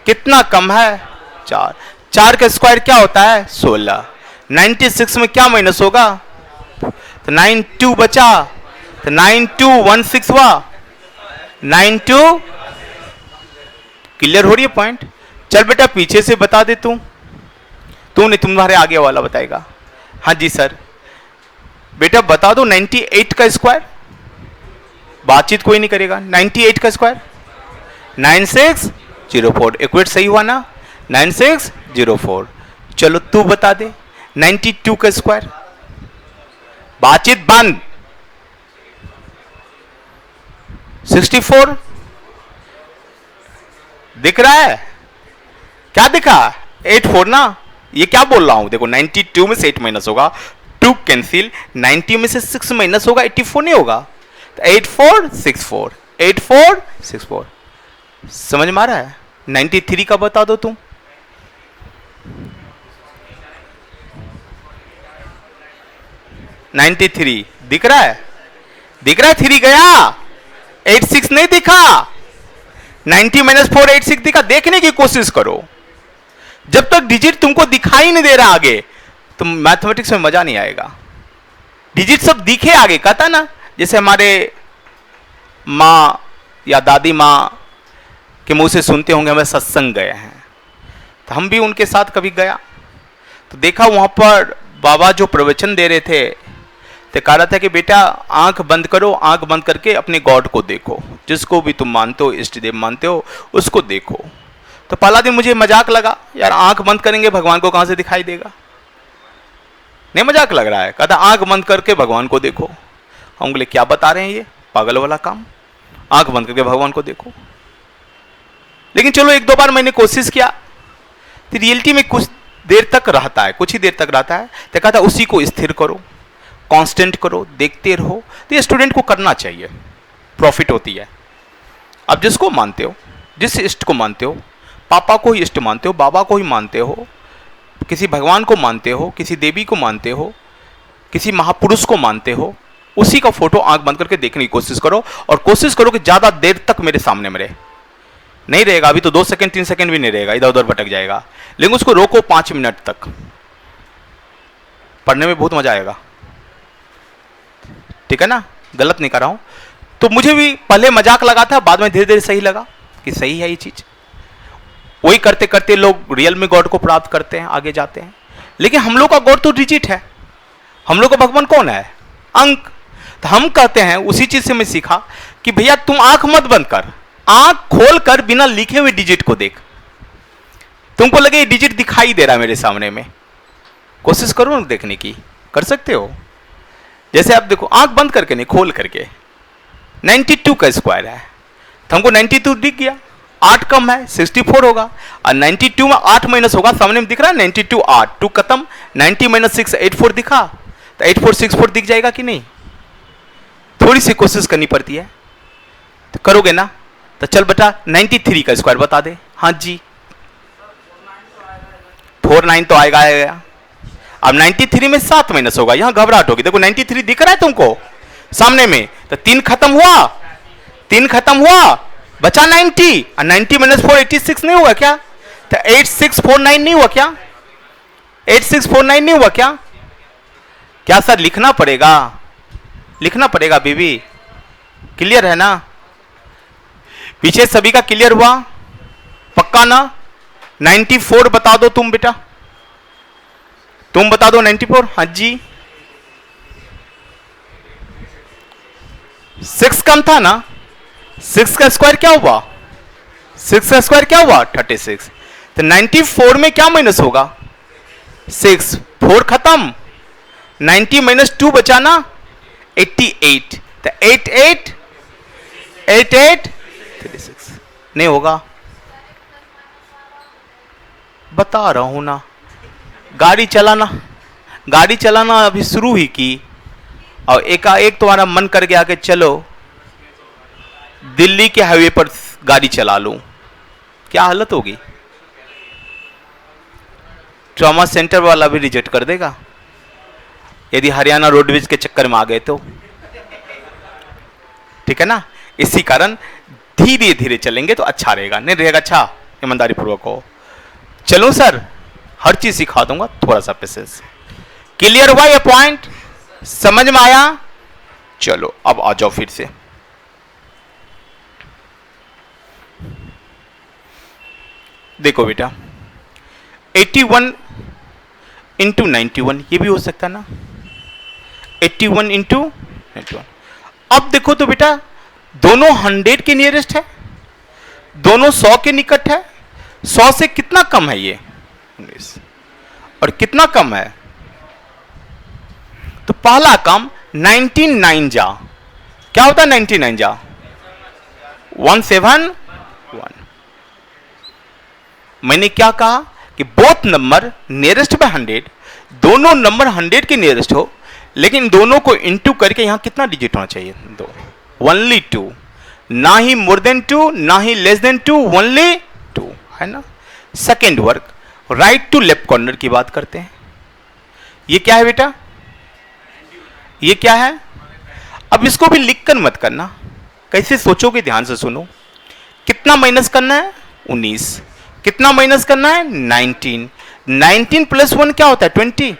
कितना कम है? 4। 4 का स्क्वायर क्या होता है? 16। 96 में क्या माइनस होगा? तो 92 बचा, तो 9216 हुआ। 92 क्लियर हो रही है पॉइंट? चल बेटा पीछे से बता दे तू नहीं, तुम्हारे आगे वाला बताएगा। हाँ जी सर। बेटा बता दो 98 का स्क्वायर। बातचीत कोई नहीं करेगा। 98 का स्क्वायर 9604। इक्वेट सही हुआ ना? 9604। चलो तू बता दे 92 का स्क्वायर। बातचीत बंद। 64 दिख रहा है? क्या दिखा? 84 ना? ये क्या बोल रहा हूं देखो, 92 में से 8 माइनस होगा, 2 कैंसिल, 90 में से 6 माइनस होगा, 84 नहीं होगा। तो 8464, 8464 समझ में आ रहा है? 93 का बता दो तुम। (93) दिख रहा है? दिख रहा है? 3 गया, 86 नहीं दिखा। 90 माइनस 4 86 दिखा। देखने की कोशिश करो। जब तक डिजिट तुमको दिखाई नहीं दे रहा आगे, तो मैथमेटिक्स में मजा नहीं आएगा। डिजिट सब दिखे आगे, कहता ना, जैसे हमारे माँ या दादी माँ के मुंह से सुनते होंगे हमें सत्संग गए हैं, तो हम भी उनके साथ कभी गया तो देखा वहां पर बाबा जो प्रवचन दे रहे थे तो कह रहा था कि बेटा आंख बंद करो, आंख बंद करके अपने गॉड को देखो, जिसको भी तुम मानते हो, इष्ट देव मानते हो, उसको देखो। तो पहला दिन मुझे मजाक लगा, यार आंख बंद करेंगे भगवान को कहां से दिखाई देगा? नहीं मजाक लग रहा है? कहता आंख बंद करके भगवान को देखो। हम बोले क्या बता रहे हैं ये पागल वाला काम, आंख बंद करके भगवान को देखो। लेकिन चलो एक दो बार मैंने कोशिश किया तो रियलिटी में कुछ देर तक रहता है, कुछ ही देर तक रहता है। तो कहता उसी को स्थिर करो, कांस्टेंट करो, देखते रहो। तो ये स्टूडेंट को करना चाहिए, प्रॉफिट होती है। अब जिसको मानते हो, जिस इष्ट को मानते हो, पापा को ही इष्ट मानते हो, बाबा को ही मानते हो, किसी भगवान को मानते हो, किसी देवी को मानते हो, किसी महापुरुष को मानते हो, उसी का फोटो आंख बंद करके देखने की कोशिश करो। और कोशिश करो कि ज्यादा देर तक मेरे सामने में रहे। नहीं रहेगा अभी तो 2 सेकंड 3 सेकंड भी नहीं रहेगा, इधर उधर भटक जाएगा। लेकिन उसको रोको 5 मिनट तक, पढ़ने में बहुत मजा आएगा। ठीक है ना? गलत नहीं कर रहा हूं। तो मुझे भी पहले मजाक लगा था, बाद में धीरे धीरे सही लगा कि सही है ये चीज। वही करते करते लोग रियल में गॉड को प्राप्त करते हैं, आगे जाते हैं। लेकिन हम लोग का गॉड तो डिजिट है। हम लोग का भगवान कौन है? अंक। तो हम कहते हैं, उसी चीज से मैं सीखा कि भैया तुम आंख मत बंद कर, आंख खोल कर बिना लिखे हुए डिजिट को देख। तुमको लगे ये डिजिट दिखाई दे रहा है मेरे सामने में, कोशिश करो ना देखने की, कर सकते हो। जैसे आप देखो, आंख बंद करके नहीं, खोल करके। 92 का स्क्वायर है, तो हमको 92 दिख गया। 8 कम है, 64 होगा। और 92 में 8 माइनस होगा, सामने में दिख रहा है 92 8, 2 खत्म। 90 माइनस 6 84 दिखा, तो 8464 दिख जाएगा कि नहीं? थोड़ी सी कोशिश करनी पड़ती है, तो करोगे ना? तो चल बेटा 93 का स्क्वायर बता दे। हाँ जी 49 तो आएगा आएगा। अब 93 में 7 माइनस होगा, यहां घबराहट होगी। देखो 93 दिख रहा है तुमको सामने में, तो 3 खत्म हुआ, 3 खत्म हुआ, बचा 90। और 90 माइनस 4 86 नहीं हुआ क्या? तो 8649 नहीं हुआ क्या? 8649 नहीं हुआ क्या? क्या सर लिखना पड़ेगा? लिखना पड़ेगा बीबी। क्लियर है ना? पीछे सभी का क्लियर हुआ? पक्का ना? 94 बता दो तुम बेटा। तुम बता दो 94। हाँ जी, 6 कम था ना, 6 का स्क्वायर क्या हुआ, 6 का स्क्वायर क्या हुआ 36। तो 94 में क्या माइनस होगा 6, 4 खत्म, 90 माइनस 2 बचा ना 88। तो 88 88 36 नहीं होगा। बता रहा हूं ना, गाड़ी चलाना अभी शुरू ही की और एकाएक तुम्हारा मन कर गया कि चलो दिल्ली के हाईवे पर गाड़ी चला लूं, क्या हालत होगी। ट्रॉमा सेंटर वाला भी रिजेक्ट कर देगा यदि हरियाणा रोडवेज के चक्कर में आ गए तो, ठीक है ना। इसी कारण धीरे धीरे चलेंगे तो अच्छा रहेगा, नहीं रहेगा अच्छा, ईमानदारी पूर्वक हो। चलो सर, हर चीज सिखा दूंगा, थोड़ा सा पेशेंस। क्लियर हुआ ये पॉइंट, समझ में आया। चलो अब आ जाओ फिर से। देखो बेटा 81 इंटू 91 ये भी हो सकता है ना, 81 इंटू 91। अब देखो तो बेटा दोनों 100 के नियरेस्ट है, दोनों 100 के निकट है। 100 से कितना कम है ये 19, और कितना कम है, तो पहला काम 99 जा, क्या होता है 99 जा 171। मैंने क्या कहा कि बोथ नंबर नियरेस्ट बाय 100, दोनों नंबर 100 के नियरेस्ट हो, लेकिन दोनों को इंटू करके यहां कितना डिजिट होना चाहिए 2, ओनली 2, ना ही मोर देन 2 ना ही लेस देन 2, ओनली 2 है ना। Second work right to left corner की बात करते हैं। ये क्या है बेटा, ये क्या है। अब इसको भी लिख कर मत करना, कैसे सोचोगे ध्यान से सुनो। कितना माइनस करना है 19, कितना माइनस करना है 19, 19 प्लस 1 क्या होता है 20,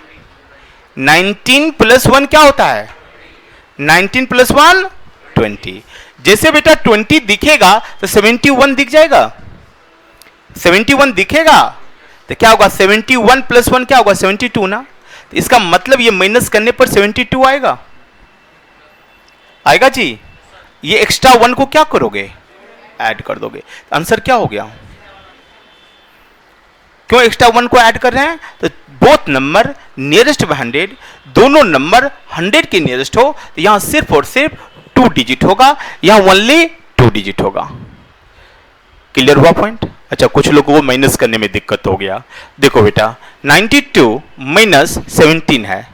19 प्लस 1 क्या होता है 19 प्लस 1 20। जैसे बेटा 20 दिखेगा तो 71 दिख जाएगा, 71 दिखेगा तो क्या होगा 71 प्लस 1 क्या होगा 72 ना। तो इसका मतलब ये माइनस करने पर 72 आएगा, आएगा जी। ये एक्स्ट्रा 1 को क्या करोगे ऐड कर दोगे, आंसर क्या हो गया। क्यों एक्स्ट्रा 1 को ऐड कर रहे हैं, तो बोथ नंबर नियरेस्ट बाय 100, दोनों नंबर 100 के नियरेस्ट हो, तो यहां सिर्फ और सिर्फ 2 डिजिट होगा, यहां ओनली 2 डिजिट होगा। क्लियर हुआ पॉइंट। अच्छा, कुछ लोगों को माइनस करने में दिक्कत हो गया। देखो बेटा 92 माइनस 17 है।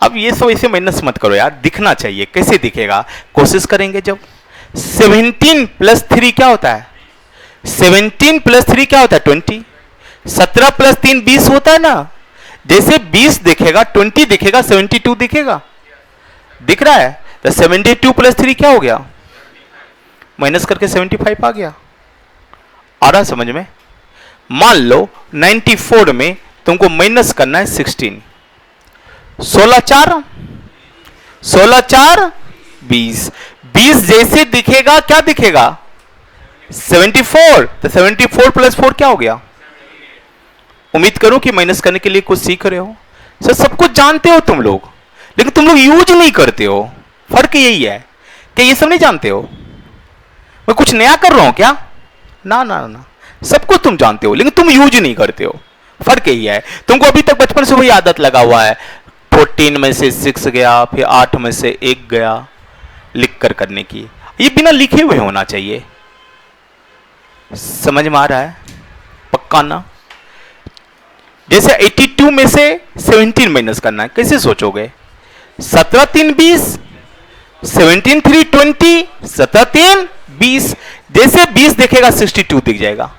अब ये सब इसे माइनस मत करो यार, दिखना चाहिए, कैसे दिखेगा कोशिश करेंगे जब। 17 प्लस 3 क्या होता है 17 प्लस 3 क्या होता है 20, 17 प्लस 3 20 होता है ना। जैसे 20 दिखेगा 20 दिखेगा 72 दिखेगा, दिख रहा है। तो 72 प्लस 3 क्या हो गया, माइनस करके 75 आ गया। आ रहा समझ में। मान लो 94 में तुमको माइनस करना है 16, 16 4 16 4 20, 20 जैसे दिखेगा क्या दिखेगा 74, तो 74 प्लस 4 क्या हो गया। उम्मीद करूं कि माइनस करने के लिए कुछ सीख रहे हो। सर सब कुछ जानते हो तुम लोग, लेकिन तुम लोग यूज नहीं करते हो। फर्क यही है कि ये सब नहीं जानते हो। मैं कुछ नया कर रहा हूं क्या, ना ना ना, सब कुछ तुम जानते हो लेकिन तुम यूज नहीं करते हो। फर्क यही है। तुमको अभी तक बचपन से वही आदत लगा हुआ है, 14 में से 6 गया, फिर 8 में से 1 गया, लिख कर करने की। ये बिना लिखे हुए होना चाहिए। समझ में आ रहा है पक्का ना। जैसे 82 में से 17 माइनस करना है, कैसे सोचोगे 17 3 20, 17 3 20, 17 3 20। जैसे 20 देखेगा 62 दिख जाएगा,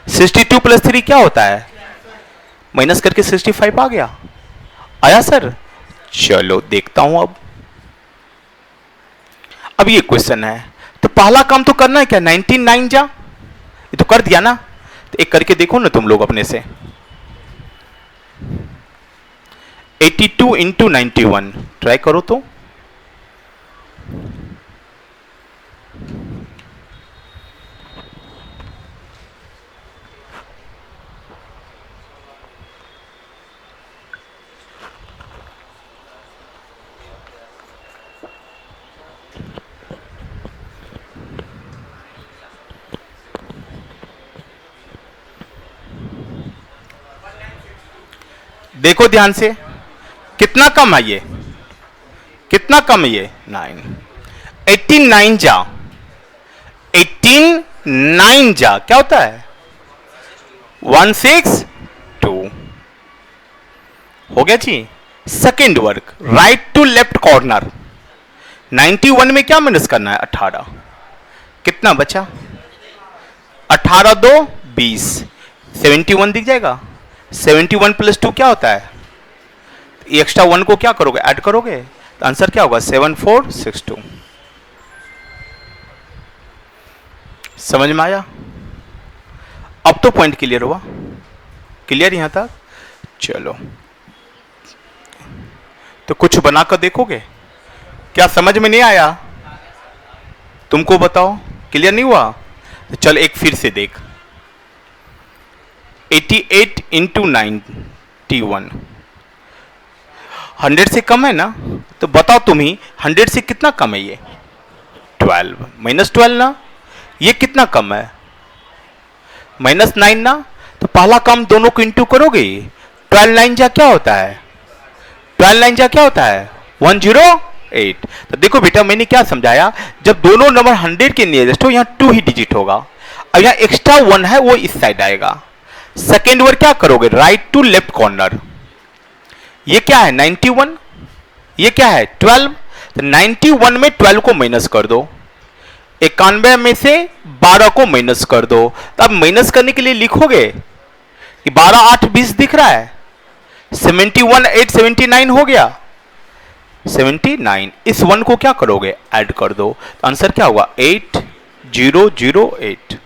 62 प्लस 3 क्या होता है, माइनस करके 65 आ गया। आया सर। चलो देखता हूं अब ये क्वेश्चन है, तो पहला काम तो करना है क्या 99 जा, ये तो कर दिया ना। तो एक करके देखो ना तुम लोग अपने से। 82 इंटू 91 ट्राई करो तो। देखो ध्यान से, कितना कम है ये, कितना कम है ये, 9। 89 जा, 89 जा क्या होता है, 162 हो गया जी। Second work, right to left corner, 91 में क्या माइनस करना है, 18, कितना बचा, 18 2 20, 71 दिख जाएगा। 71 प्लस 2 क्या होता है, एक्स्ट्रा 1 को क्या करोगे, ऐड करोगे, तो आंसर क्या होगा, 7462। समझ में आया? अब तो पॉइंट क्लियर हुआ, क्लियर यहां तक? चलो, तो कुछ बनाकर देखोगे, क्या समझ में नहीं आया तुमको, बताओ, क्लियर नहीं हुआ? तो चल एक फिर से देख, 88 इंटू 91, 100 से कम है ना, तो बताओ तुम ही, 100 से कितना कम है ये, 12, माइनस 12 ना, ये कितना कम है, माइनस 9 ना, तो पहला काम दोनों को इंटू करोगे, 12 9 जा क्या होता है, 12 9 जा क्या होता है, 108। तो देखो बेटा मैंने क्या समझाया, जब दोनों नंबर 100 के नियरेस्ट हो, यहाँ 2 ही डिजिट होगा, और यहाँ एक्स्ट्रा 1 है वो इस साइड आएगा। सेकेंड वर्ड क्या करोगे, राइट टू लेफ्ट कॉर्नर, ये क्या है 91, ये क्या है 12, तो 91 में 12 को माइनस कर दो, 91 में से 12 को माइनस कर दो। तो अब माइनस करने के लिए लिखोगे कि 12 8 20 दिख रहा है, 71 8 79 हो गया, 79, इस 1 को क्या करोगे, ऐड कर दो, तो आंसर क्या होगा, 8008।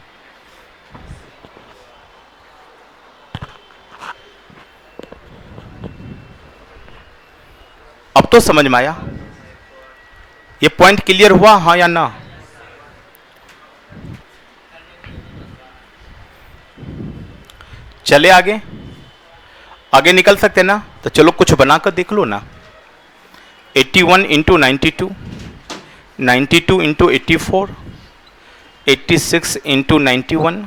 अब तो समझ में आया, ये पॉइंट क्लियर हुआ, हाँ या ना? चले आगे, आगे निकल सकते ना, तो चलो कुछ बनाकर देख लो ना। 81 into 92, 92 into 84, 86 into 91,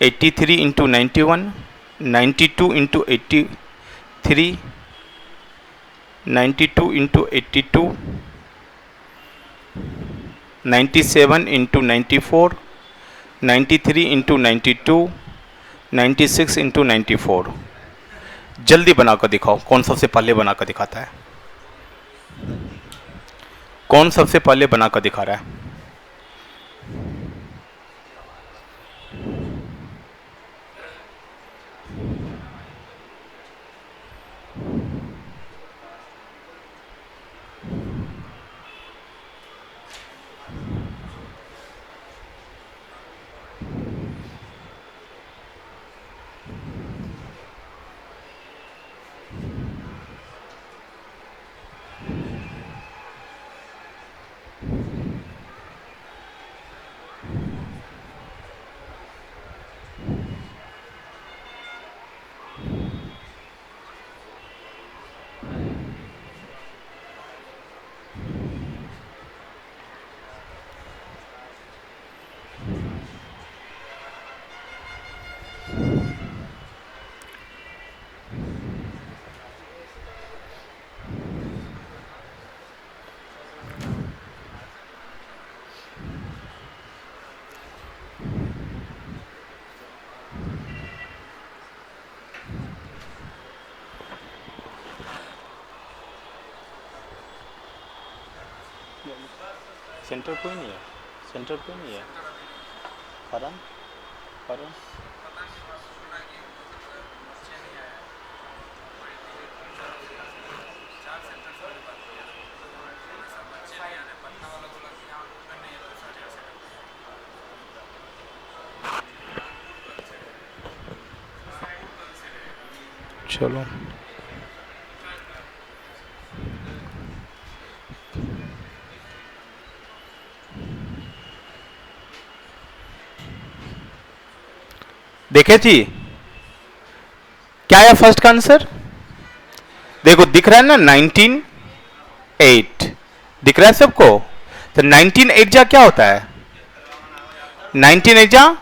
83 into 91, 92 into 83, 92 into 82, 97 into 94, 93 into 92, 96 into 94। जल्दी बनाकर दिखाओ, कौन सबसे पहले बनाकर दिखाता है, कौन सबसे पहले बनाकर दिखा रहा है? सेंटर कोई नहीं है, सेंटर कोई नहीं है, फरन फरन चलो देखे जी, क्या है फर्स्ट का आंसर, देखो दिख रहा है ना, 19 8 दिख रहा है सबको, तो 19 8 जा क्या होता है, 19 8 जा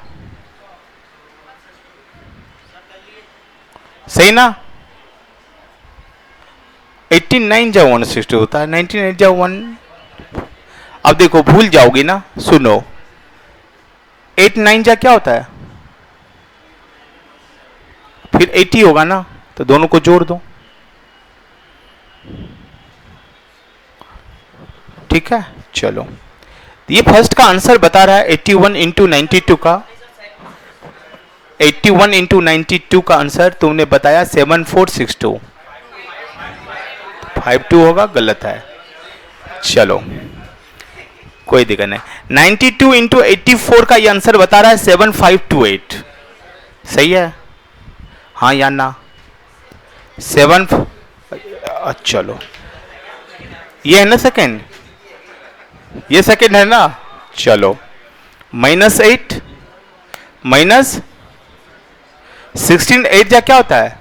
सही ना, 89 जा 160 होता है, 99 जा 1। अब देखो भूल जाओगे ना, सुनो 89 जा क्या होता है, फिर 80 होगा ना, तो दोनों को जोड़ दो, ठीक है। चलो ये फर्स्ट का आंसर बता रहा है 81 इंटू 92 का, 81 इंटू 92 का आंसर तुमने बताया 7462, 52 होगा, गलत है। चलो कोई दिक्कत नहीं। 92 इंटू 84 का ये आंसर बता रहा है 7528, सही है, हाँ या ना? 7, चलो ये है ना सेकेंड, ये सेकेंड है ना। चलो -8 माइनस 16 8 जा क्या होता है,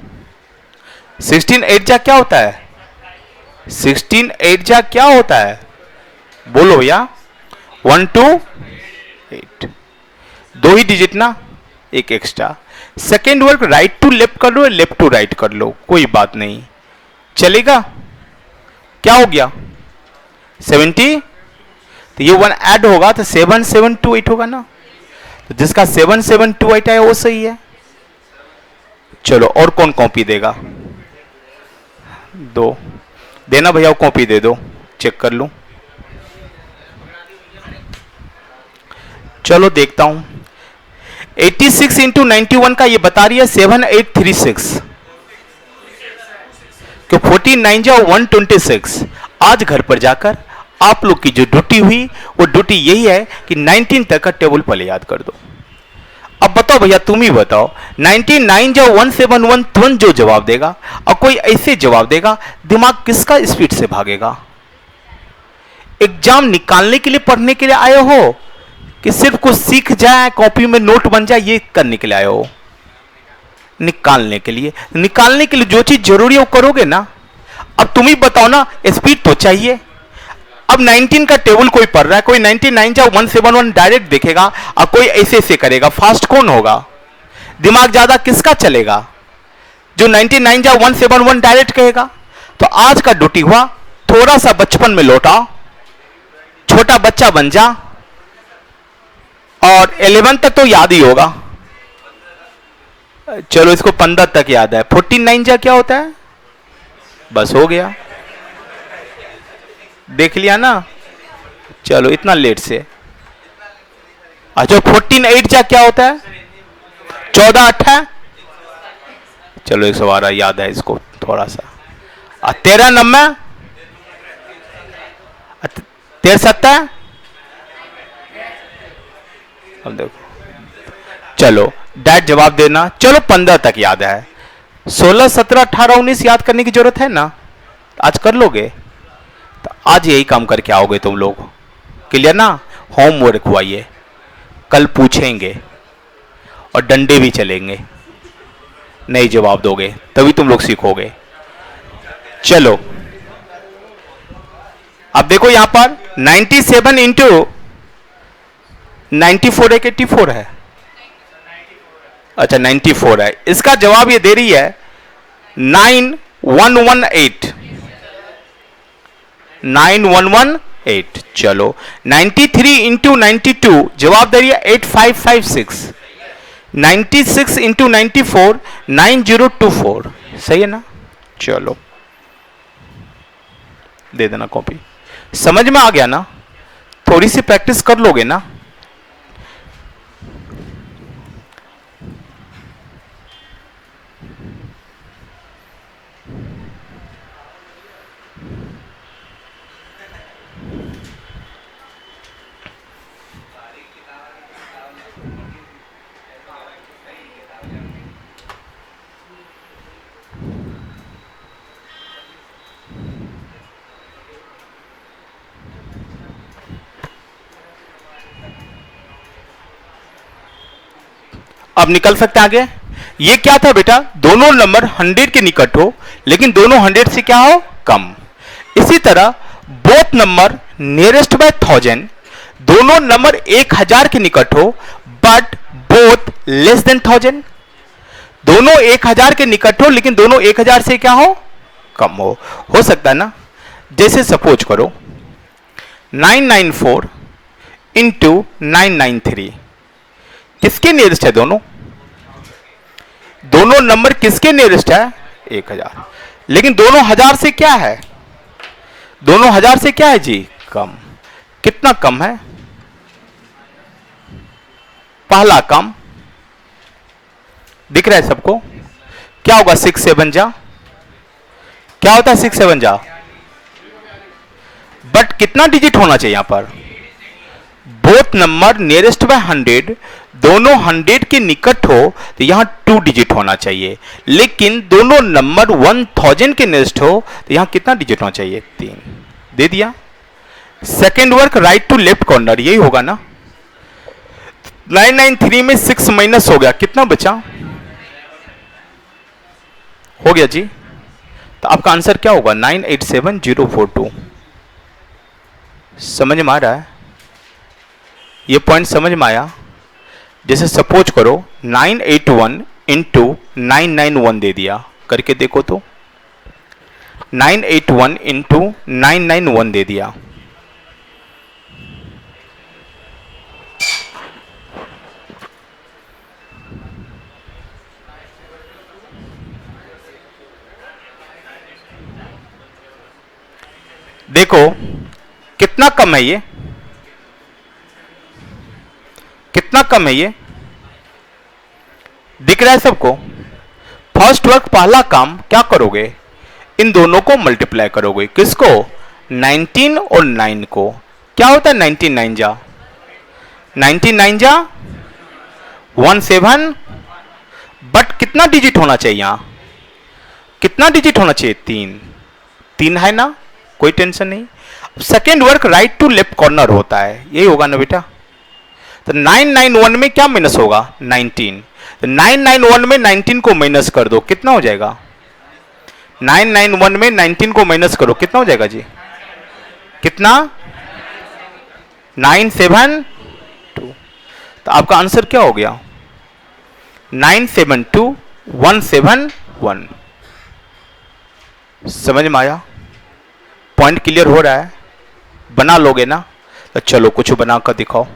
16 8 जा क्या होता है, 16 8 जा क्या होता है, बोलो भैया। 1 2 8, दो ही डिजिट ना, एक extra. Second work right to left कर लो, लेफ्ट टू राइट कर लो, कोई बात नहीं, चलेगा। क्या हो गया 70, तो ये 1 ऐड होगा तो 7728 होगा ना, तो जिसका 7728 है वो सही है। चलो और कौन कॉपी देगा, दो देना भैया, कॉपी दे दो, चेक कर लूं। चलो देखता हूं, 86 इंटू 91 का ये बता रही है 7836, कि 49 जाओ 126। आज घर पर जाकर आप लोग की जो ड्यूटी हुई वो ड्यूटी यही है कि 19 तक का टेबल पहले याद कर दो। अब बताओ भैया, तुम ही बताओ, 99 जाओ 171 तुरंत जो जवाब देगा, और कोई ऐसे जवाब देगा, दिमाग किसका स्पीड से भागेगा? एग्जाम निकालने के लिए पढ़ने के लिए आए हो कि सिर्फ कुछ सीख जाए, कॉपी में नोट बन जाए, ये करने के लिए आए हो? निकालने के लिए, निकालने के लिए जो चीज जरूरी है वो करोगे ना। अब तुम ही बताओ ना, स्पीड तो चाहिए। अब 19 का टेबल कोई पढ़ रहा है, कोई 99 जा 171 डायरेक्ट देखेगा, और कोई ऐसे ऐसे करेगा, फास्ट कौन होगा? दिमाग ज्यादा किसका चलेगा? जो 99 जा 171 डायरेक्ट कहेगा। तो आज का ड्यूटी हुआ, थोड़ा सा बचपन में लौटा, छोटा बच्चा बन जा, और 11 तक तो याद ही होगा। चलो इसको 15 तक याद है। 49 जा क्या होता है, बस हो गया, देख लिया ना। चलो इतना लेट से। अच्छा 14 8 जा क्या होता है, 14 8, चलो 112 याद है इसको थोड़ा सा। 13 9, 13 7, अब देखो, चलो डैट जवाब देना। चलो 15 तक याद है, 16 17 18 19 याद करने की जरूरत है ना, आज कर लोगे। तो आज यही काम करके आओगे तुम लोग, क्लियर ना? होमवर्क हुआ ये, कल पूछेंगे और डंडे भी चलेंगे, नहीं जवाब दोगे तभी तुम लोग सीखोगे। चलो अब देखो यहां पर 97 इंटू 94 एक 84 है, अच्छा 94 है, इसका जवाब ये दे रही है 9118, 9118। चलो 93 इंटू 92 जवाब दे रही है 8556, 96 इंटू 94 9024, सही है ना? चलो दे देना कॉपी। समझ में आ गया ना? थोड़ी सी प्रैक्टिस कर लोगे ना। अब निकल सकते हैं आगे। ये क्या था बेटा, दोनों नंबर 100 के निकट हो लेकिन दोनों 100 से क्या हो, कम। इसी तरह बोथ नंबर नियरेस्ट बाय 1000, दोनों नंबर 1000 के निकट हो बट बोथ लेस देन 1000, दोनों 1000 के निकट हो लेकिन दोनों 1000 से क्या हो, कम हो सकता है ना। जैसे सपोज करो 994 इंटू 993 किसके नियरेस्ट है? दोनों दोनों नंबर किसके नियरेस्ट है? 1000। लेकिन दोनों हजार से क्या है? दोनों हजार से क्या है जी? कम। कितना कम है? पहला कम दिख रहा है सबको? क्या होगा? 6 7 जा क्या होता है? 6 7 जा। बट कितना डिजिट होना चाहिए यहां पर? बोथ नंबर नियरेस्ट बाय 100 दोनों 100 के निकट हो तो यहां 2 डिजिट होना चाहिए। लेकिन दोनों नंबर 1000 के नियरेस्ट हो तो यहां कितना डिजिट होना चाहिए? 3। दे दिया। Second work right to left corner, यही होगा ना। 993 में 6 माइनस हो गया, कितना बचा? हो गया जी। तो आपका आंसर क्या होगा? 987042। समझ में आ रहा है? ये पॉइंट समझ में आया? जैसे सपोज करो 981 इंटू 991 दे दिया, करके देखो तो। 981 इंटू 991 दे दिया, देखो कितना कम है ये? कितना कम है ये? दिख रहा है सबको? फर्स्ट वर्क पहला काम क्या करोगे? इन दोनों को मल्टीप्लाई करोगे। किसको? 19 और 9 को। क्या होता है 99 जा? 99 जा 17। बट कितना डिजिट होना चाहिए यहां? कितना डिजिट होना चाहिए? 3। 3 है ना, कोई टेंशन नहीं। Second work right to left corner होता है, यही होगा ना बेटा। तो 991 में क्या माइनस होगा? 19। तो 991 में 19 को माइनस कर दो, कितना हो जाएगा? 991 में 19 को माइनस करो, कितना हो जाएगा जी? कितना? 972। तो आपका आंसर क्या हो गया? 972171। समझ में आया? पॉइंट क्लियर हो रहा है? बना लोगे ना? तो चलो कुछ बनाकर दिखाओ।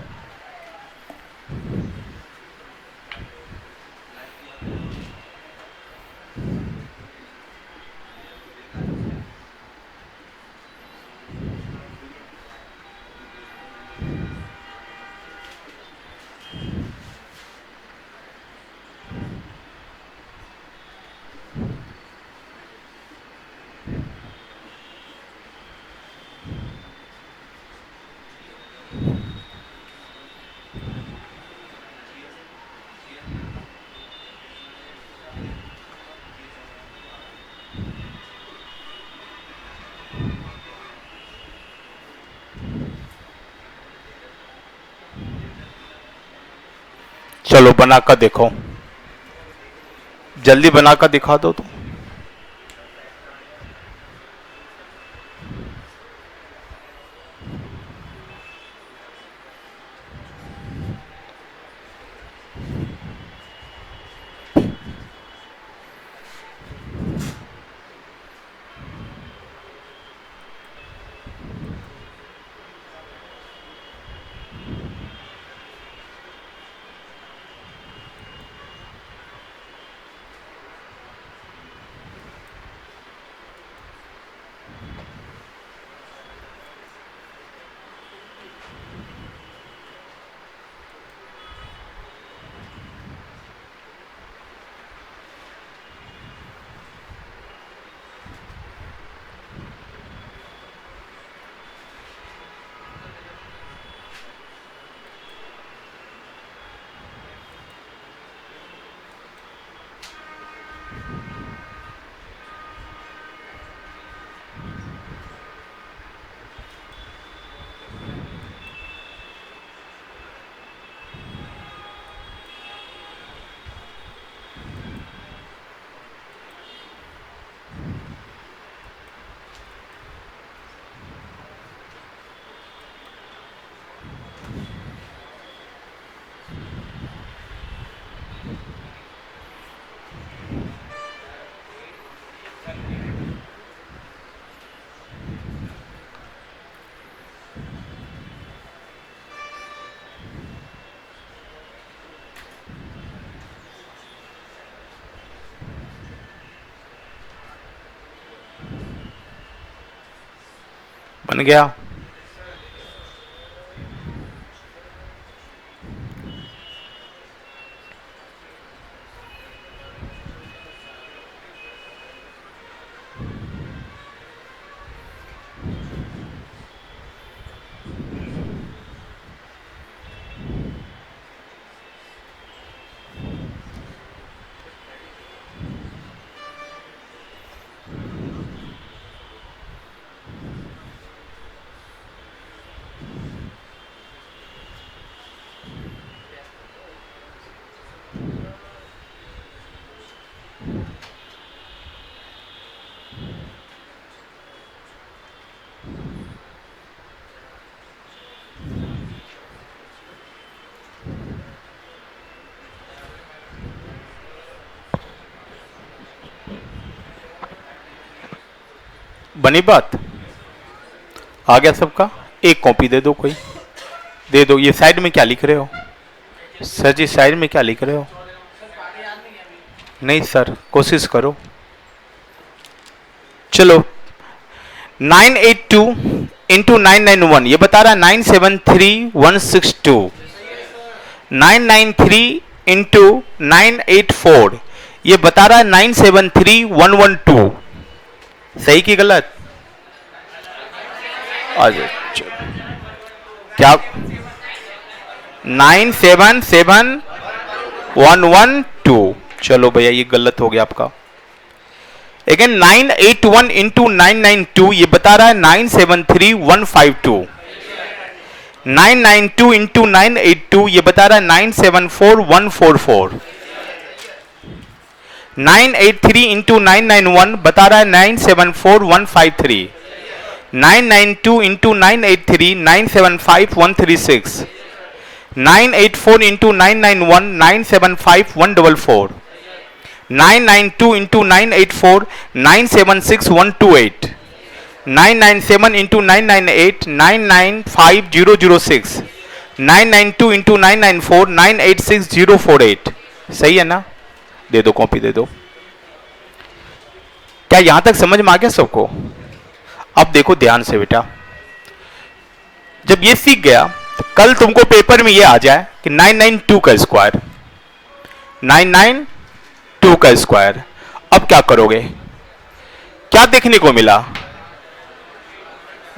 चलो बनाकर देखो, जल्दी बनाकर दिखा दो तो। बन गया। बनी बात? आ गया सबका? एक कॉपी दे दो, कोई दे दो। ये साइड में क्या लिख रहे हो सर जी? साइड में क्या लिख रहे हो? नहीं सर, कोशिश करो। चलो 982 इंटू 991 ये बता रहा है 973162। 993 इंटू 984 ये बता रहा है 973112। सही की गलत? क्या 977112? चलो भैया ये गलत हो गया आपका। अगेन 981 इंटू 992 ये बता रहा है 973152। 992 इंटू 982 ये बता रहा है 974144। 983 इंटू 991 बता रहा है 974153। 992 into 983 975136। 984 into 991 975144। 992 into 984 976128। 997 into 998 995006। 992 into 994 986048। सही है ना? दे दो, कॉपी दे दो। क्या यहां तक समझ में आ गया सबको? अब देखो ध्यान से बेटा, जब ये सीख गया तो कल तुमको पेपर में ये आ जाए कि 992 का स्क्वायर, 992 का स्क्वायर। अब क्या करोगे? क्या देखने को मिला?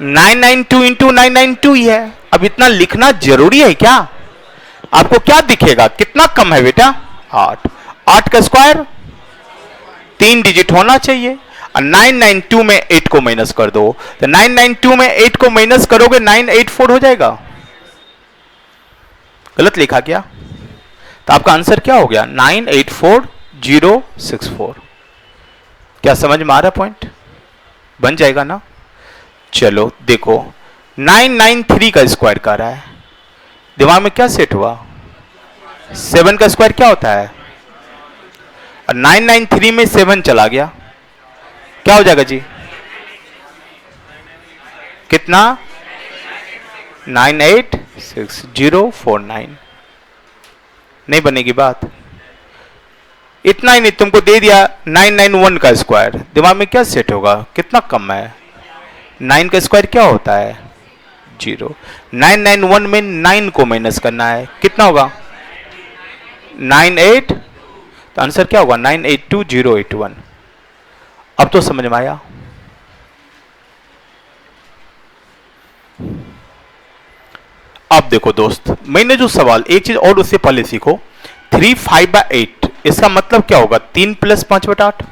992 इंटू 992 ही है। अब इतना लिखना जरूरी है क्या? आपको क्या दिखेगा? कितना कम है बेटा? 8। 8 का स्क्वायर 3 डिजिट होना चाहिए। और 992 में 8 को माइनस कर दो, तो 992 में 8 को माइनस करोगे 984 हो जाएगा। गलत लिखा क्या? तो आपका आंसर क्या हो गया? 984064। क्या समझ में आ रहा पॉइंट? बन जाएगा ना? चलो देखो 993 का स्क्वायर कर रहा है। दिमाग में क्या सेट हुआ? 7 का स्क्वायर क्या होता है? और 993 में 7 चला गया, क्या हो जाएगा जी? कितना? 986049। नहीं बनेगी बात? इतना ही नहीं, तुमको दे दिया 991 का स्क्वायर। दिमाग में क्या सेट होगा? कितना कम है? 9 का स्क्वायर क्या होता है? 0। 991 में 9 को माइनस करना है, कितना होगा? 98। तो आंसर क्या होगा? 982081। अब तो समझ में आया? अब देखो दोस्त, मैंने जो सवाल, एक चीज और उससे पहले सीखो। 3 5/8 इसका मतलब क्या होगा? 3 + 5/8।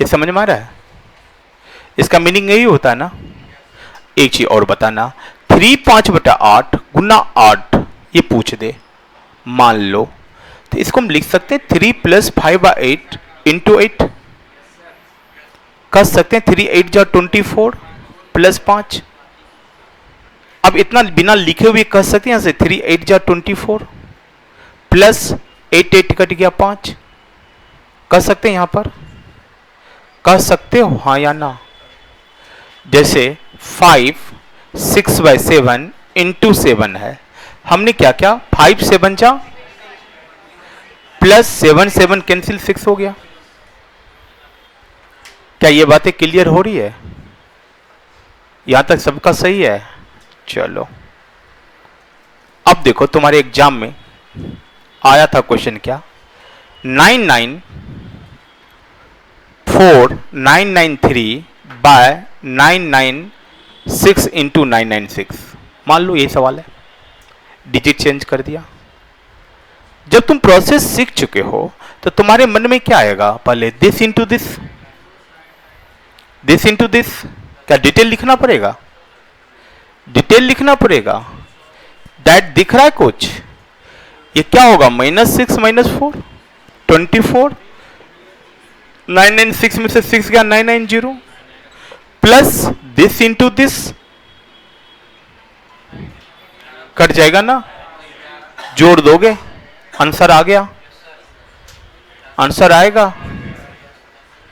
ये समझ में आ रहा है? इसका मीनिंग यही होता है ना? एक चीज और बताना, 3 5/8 गुना 8 ये पूछ दे मान लो, तो इसको हम लिख सकते हैं 3 + 5/8 इंटू 8 कर सकते हैं। 3 8 जा 24 प्लस 5। अब इतना बिना लिखे हुए कह सकते हैं यहां से 3 8 जा 24 प्लस 8 8 कट गया 5। कर सकते हैं यहां पर? कह सकते हो हाँ या ना? जैसे 5 6/7 इंटू 7 है, हमने क्या क्या? 5 7 जा प्लस 7 7 कैंसिल 6 हो गया। क्या ये बातें क्लियर हो रही है? यहां तक सबका सही है। चलो अब देखो तुम्हारे एग्जाम में आया था क्वेश्चन क्या, 994,993 बाय 996 इंटू 996। मान लो यही सवाल है, डिजिट चेंज कर दिया। जब तुम प्रोसेस सीख चुके हो तो तुम्हारे मन में क्या आएगा, पहले this into this, this into this. क्या डिटेल लिखना पड़ेगा, डिटेल लिखना पड़ेगा। दैट दिख रहा है कुछ, ये क्या होगा, -6 -4 24, 996 में से 6 गया 990, plus this into this, cut जाएगा ना, जोड़ दोगे, आंसर आ गया। आंसर आएगा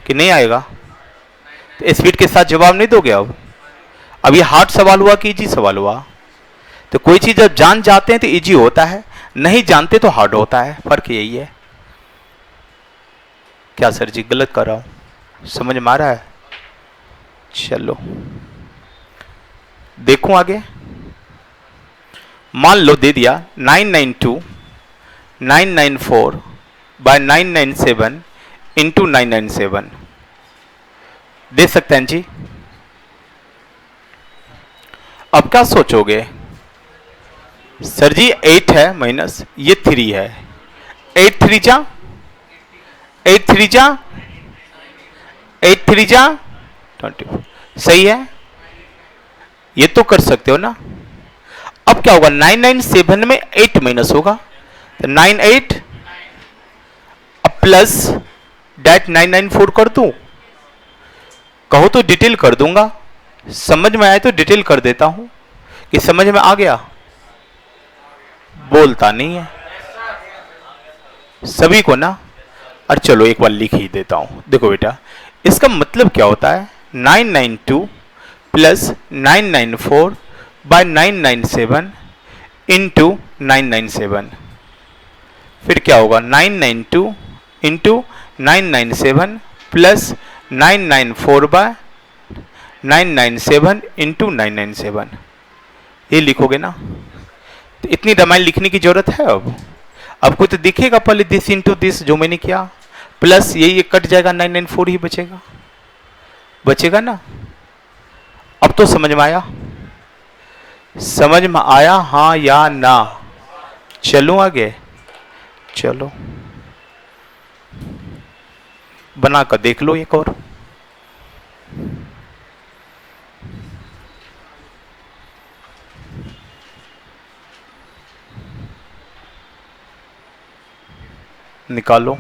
कि नहीं आएगा, तो स्पीड के साथ जवाब नहीं दोगे। अब ये हार्ड सवाल हुआ कि इजी सवाल हुआ। तो कोई चीज जब जान जाते हैं तो इजी होता है, नहीं जानते तो हार्ड होता है, फर्क यही है। क्या सर जी गलत कर रहा हूं, समझ में आ रहा है? चलो देखो आगे। मान लो दे दिया 992 994 बाय 997 इंटू 997, दे सकते हैं जी। अब क्या सोचोगे, सर जी 8 है माइनस ये 3 है, 8 3 जा 8 3 जा 8 3 जा 24, सही है, ये तो कर सकते हो ना। अब क्या होगा, 997 में 8 माइनस होगा तो 98, अब प्लस डैट 994 कर दूं, कहो तो डिटेल कर दूंगा, समझ में आए तो डिटेल कर देता हूं कि समझ में आ गया। बोलता नहीं है सभी को ना, और चलो एक बार लिख ही देता हूं। देखो बेटा इसका मतलब क्या होता है, 992 प्लस 994 बाय 997 इंटू 997, फिर क्या होगा 992 इंटू 997 प्लस 994 बाय 997 इंटू 997, ये लिखोगे ना। तो इतनी रामायण लिखने की जरूरत है। अब कोई तो दिखेगा पहले दिस इंटू दिस जो मैंने किया, प्लस ये कट जाएगा, 994 ही बचेगा, बचेगा ना। अब तो समझ में आया, समझ में आया हाँ या ना? चलो आगे, चलो बनाकर देख लो एक और। निकालो,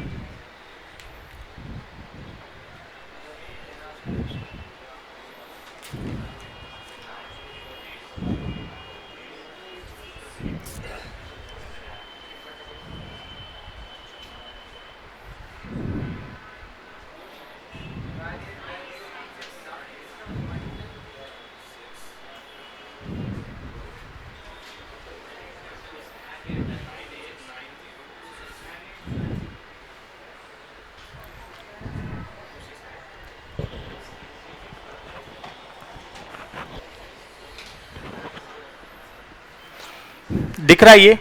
दिख रहा है ये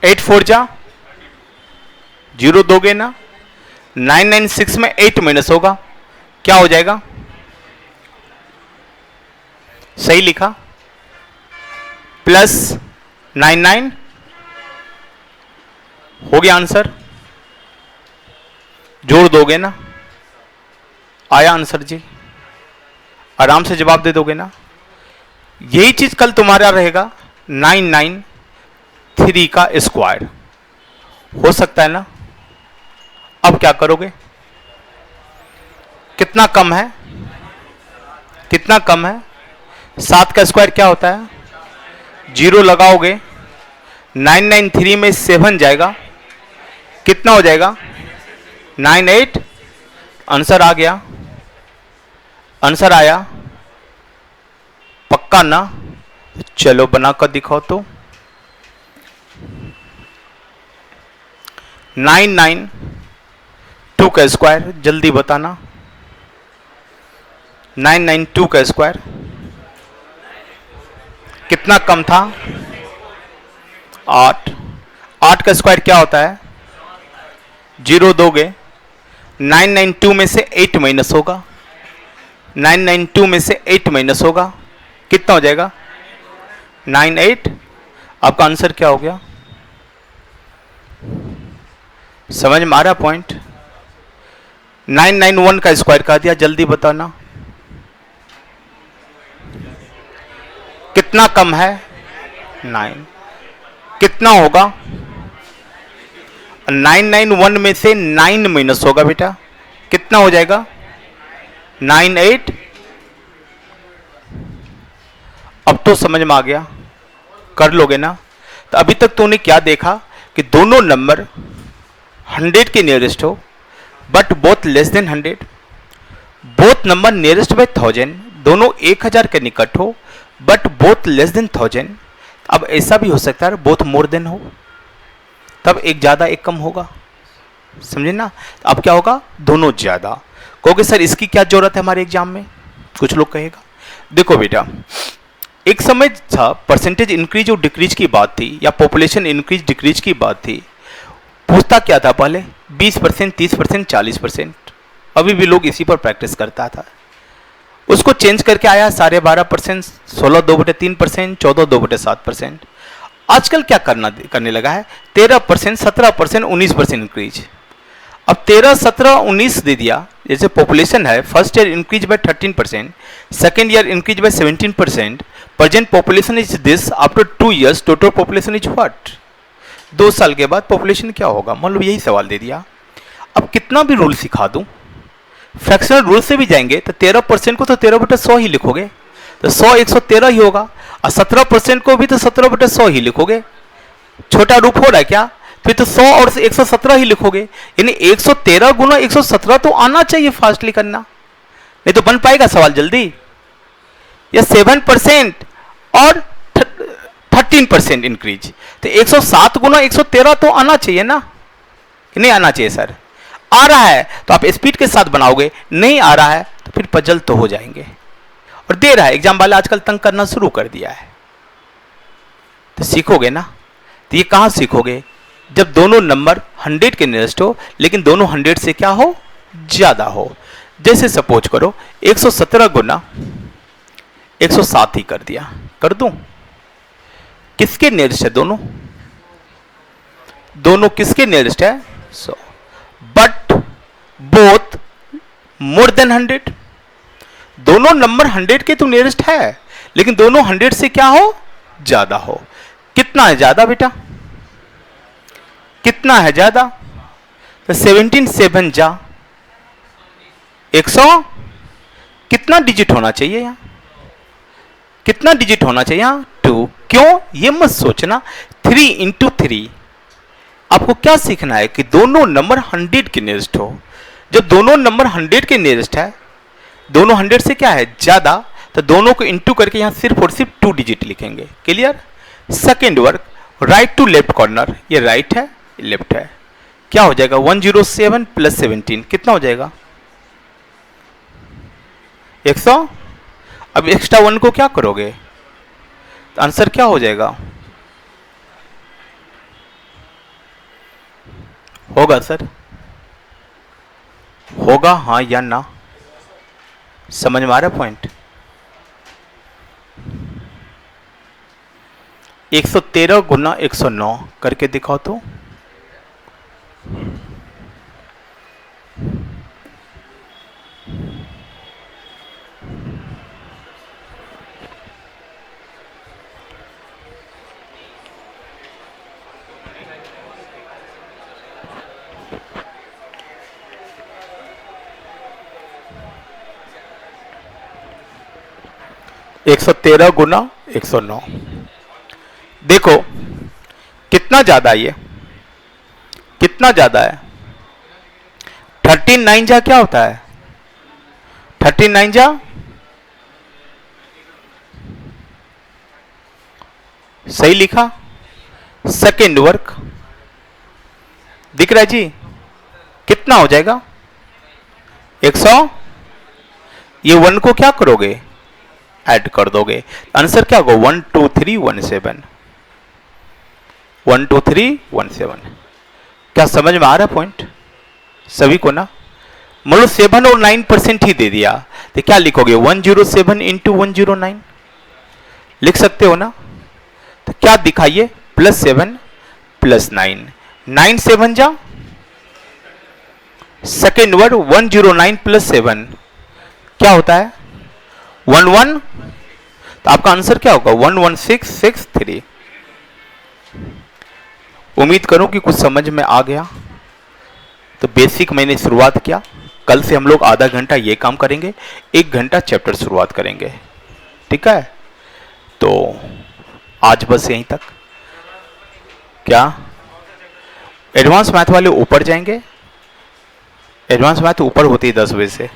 8 4 जा 0 दोगे ना, 996 में 8 माइनस होगा, क्या हो जाएगा, सही लिखा, प्लस 99 हो गया आंसर, जोड़ दोगे ना, आया आंसर जी, आराम से जवाब दे दोगे ना। यही चीज कल तुम्हारा रहेगा 993 का स्क्वायर, हो सकता है ना। अब क्या करोगे, कितना कम है, कितना कम है, 7 का स्क्वायर क्या होता है, 0 लगाओगे, 993 में 7 जाएगा, कितना हो जाएगा 98, आंसर आ गया, आंसर आया, पक्का ना। चलो बनाकर दिखाओ तो, 992 का स्क्वायर जल्दी बताना, 992 का स्क्वायर कितना कम था? 8। 8 का स्क्वायर क्या होता है? 0 दोगे 992 में से 8 माइनस होगा, 992 में से 8 माइनस होगा, कितना हो जाएगा? 98। आपका आंसर क्या हो गया? समझ में आ रहा पॉइंट? 991 का स्क्वायर कर दिया, जल्दी बताना कितना कम है? 9। कितना होगा? 991 में से 9 माइनस होगा बेटा, कितना हो जाएगा? 98। अब तो समझ में आ गया, कर लोगे ना? तो अभी तक तूने क्या देखा कि दोनों नंबर 100 के नियरेस्ट हो but both less than 100, both number nearest by 1000, दोनों 1000 के निकट हो बट बोथ लेस देन 1000। अब ऐसा भी हो सकता है बोथ मोर देन हो, तब एक ज़्यादा एक कम होगा, समझे ना? अब क्या होगा? दोनों ज़्यादा। कहोगे सर इसकी क्या जरूरत है हमारे एग्जाम में? कुछ लोग कहेगा देखो बेटा, एक समय था परसेंटेज इंक्रीज और डिक्रीज की बात थी, या पॉपुलेशन इंक्रीज डिक्रीज की बात थी। पूछता क्या था पहले? 20%, 30%, 40%। अभी भी लोग इसी पर प्रैक्टिस करता था। उसको चेंज करके आया 12.5%, 16 2/3%, 14 2/7%। आजकल क्या करने लगा है? 13%, 17%, 19% इंक्रीज। अब 13, 17, 19 दे दिया। जैसे पॉपुलेशन है, first year increase by 13%, second year increase by 17%, present population is this, after 2 years total population is what? 2 साल के बाद पॉपुलेशन क्या होगा? मान लो यही सवाल दे दिया। अब कितना भी रूल सिखा दूं, फ्रैक्शनल रूल से भी जाएंगे तो 13% को तो 13/100 ही लिखोगे, तो 100 113 ही होगा, और 17% को भी तो 17/100 ही लिखोगे। छोटा रूप हो रहा है क्या? फिर तो 100 और 117 ही लिखोगे, यानी 113 गुना 117 तो आना चाहिए फास्टली करना, नहीं तो बन पाएगा सवाल जल्दी। या 7% और 13% इंक्रीज, तो 107 गुना 113 तो आना चाहिए ना, कि नहीं आना चाहिए सर? आ रहा है तो आप स्पीड के साथ बनाओगे, नहीं आ रहा है तो फिर पजल तो हो जाएंगे। और दे रहा है एग्जाम वाले आजकल तंग करना शुरू कर दिया है, तो सीखोगे ना? तो ये कहां सीखोगे? जब दोनों नंबर 100 के नियरेस्ट हो लेकिन दोनों 100 से क्या हो? ज्यादा हो। जैसे सपोज करो 117 गुना 107 ही कर दिया, कर दूं? किसके नियरेस्ट है दोनों? दोनों किसके नियरेस्ट है? 100। बट बोथ मोर देन 100, दोनों नंबर 100 के तो नियरेस्ट है लेकिन दोनों 100 से क्या हो? ज्यादा हो। कितना है ज्यादा बेटा? कितना है ज्यादा? तो 17 7 जा 100। कितना डिजिट होना चाहिए यहां? कितना डिजिट होना चाहिए यहां? 2। क्यों? ये मत सोचना 3 इंटू 3। आपको क्या सीखना है कि दोनों नंबर 100 के नियरेस्ट हो। जब दोनों नंबर 100 के नियरेस्ट है, दोनों 100 से क्या है? ज्यादा, तो दोनों को इंटू करके यहां सिर्फ और सिर्फ 2 डिजिट लिखेंगे। Clear? Second work, right to left corner, ये राइट है लेफ्ट है, क्या हो जाएगा? 107 प्लस 17 कितना हो जाएगा? 100। अब एक्स्ट्रा 1 को क्या करोगे? तो आंसर क्या हो जाएगा? होगा सर? होगा हाँ या ना? समझ में आ रहा पॉइंट? 113 गुना 109 करके दिखाओ तो। एक 113 गुना 109, देखो कितना ज्यादा है? ये कितना ज्यादा है? 13 जा क्या होता है? 13 जा सही लिखा। सेकेंड वर्क दिख रहा है जी? कितना हो जाएगा? 100। ये 1 को क्या करोगे, ऐड कर दोगे, आंसर क्या होगा 1 2 3 1 7, 1 2 3 1 7। क्या समझ में आ रहा है पॉइंट सभी को ना? मान लो 7 और 9% ही दे दिया तो क्या लिखोगे 107 इंटू 109 लिख सकते हो ना? तो क्या दिखाइए +7 +9, 9 7 जा, सेकेंड वर्ड 109 +7 क्या होता है 11, तो आपका आंसर क्या होगा 11663। उम्मीद करूं कि कुछ समझ में आ गया। तो बेसिक मैंने शुरुआत किया, कल से हम लोग आधा घंटा ये काम करेंगे, 1 घंटा चैप्टर शुरुआत करेंगे, ठीक है? तो आज बस यहीं तक। क्या एडवांस मैथ वाले ऊपर जाएंगे? एडवांस मैथ ऊपर होती है 10 बजे से।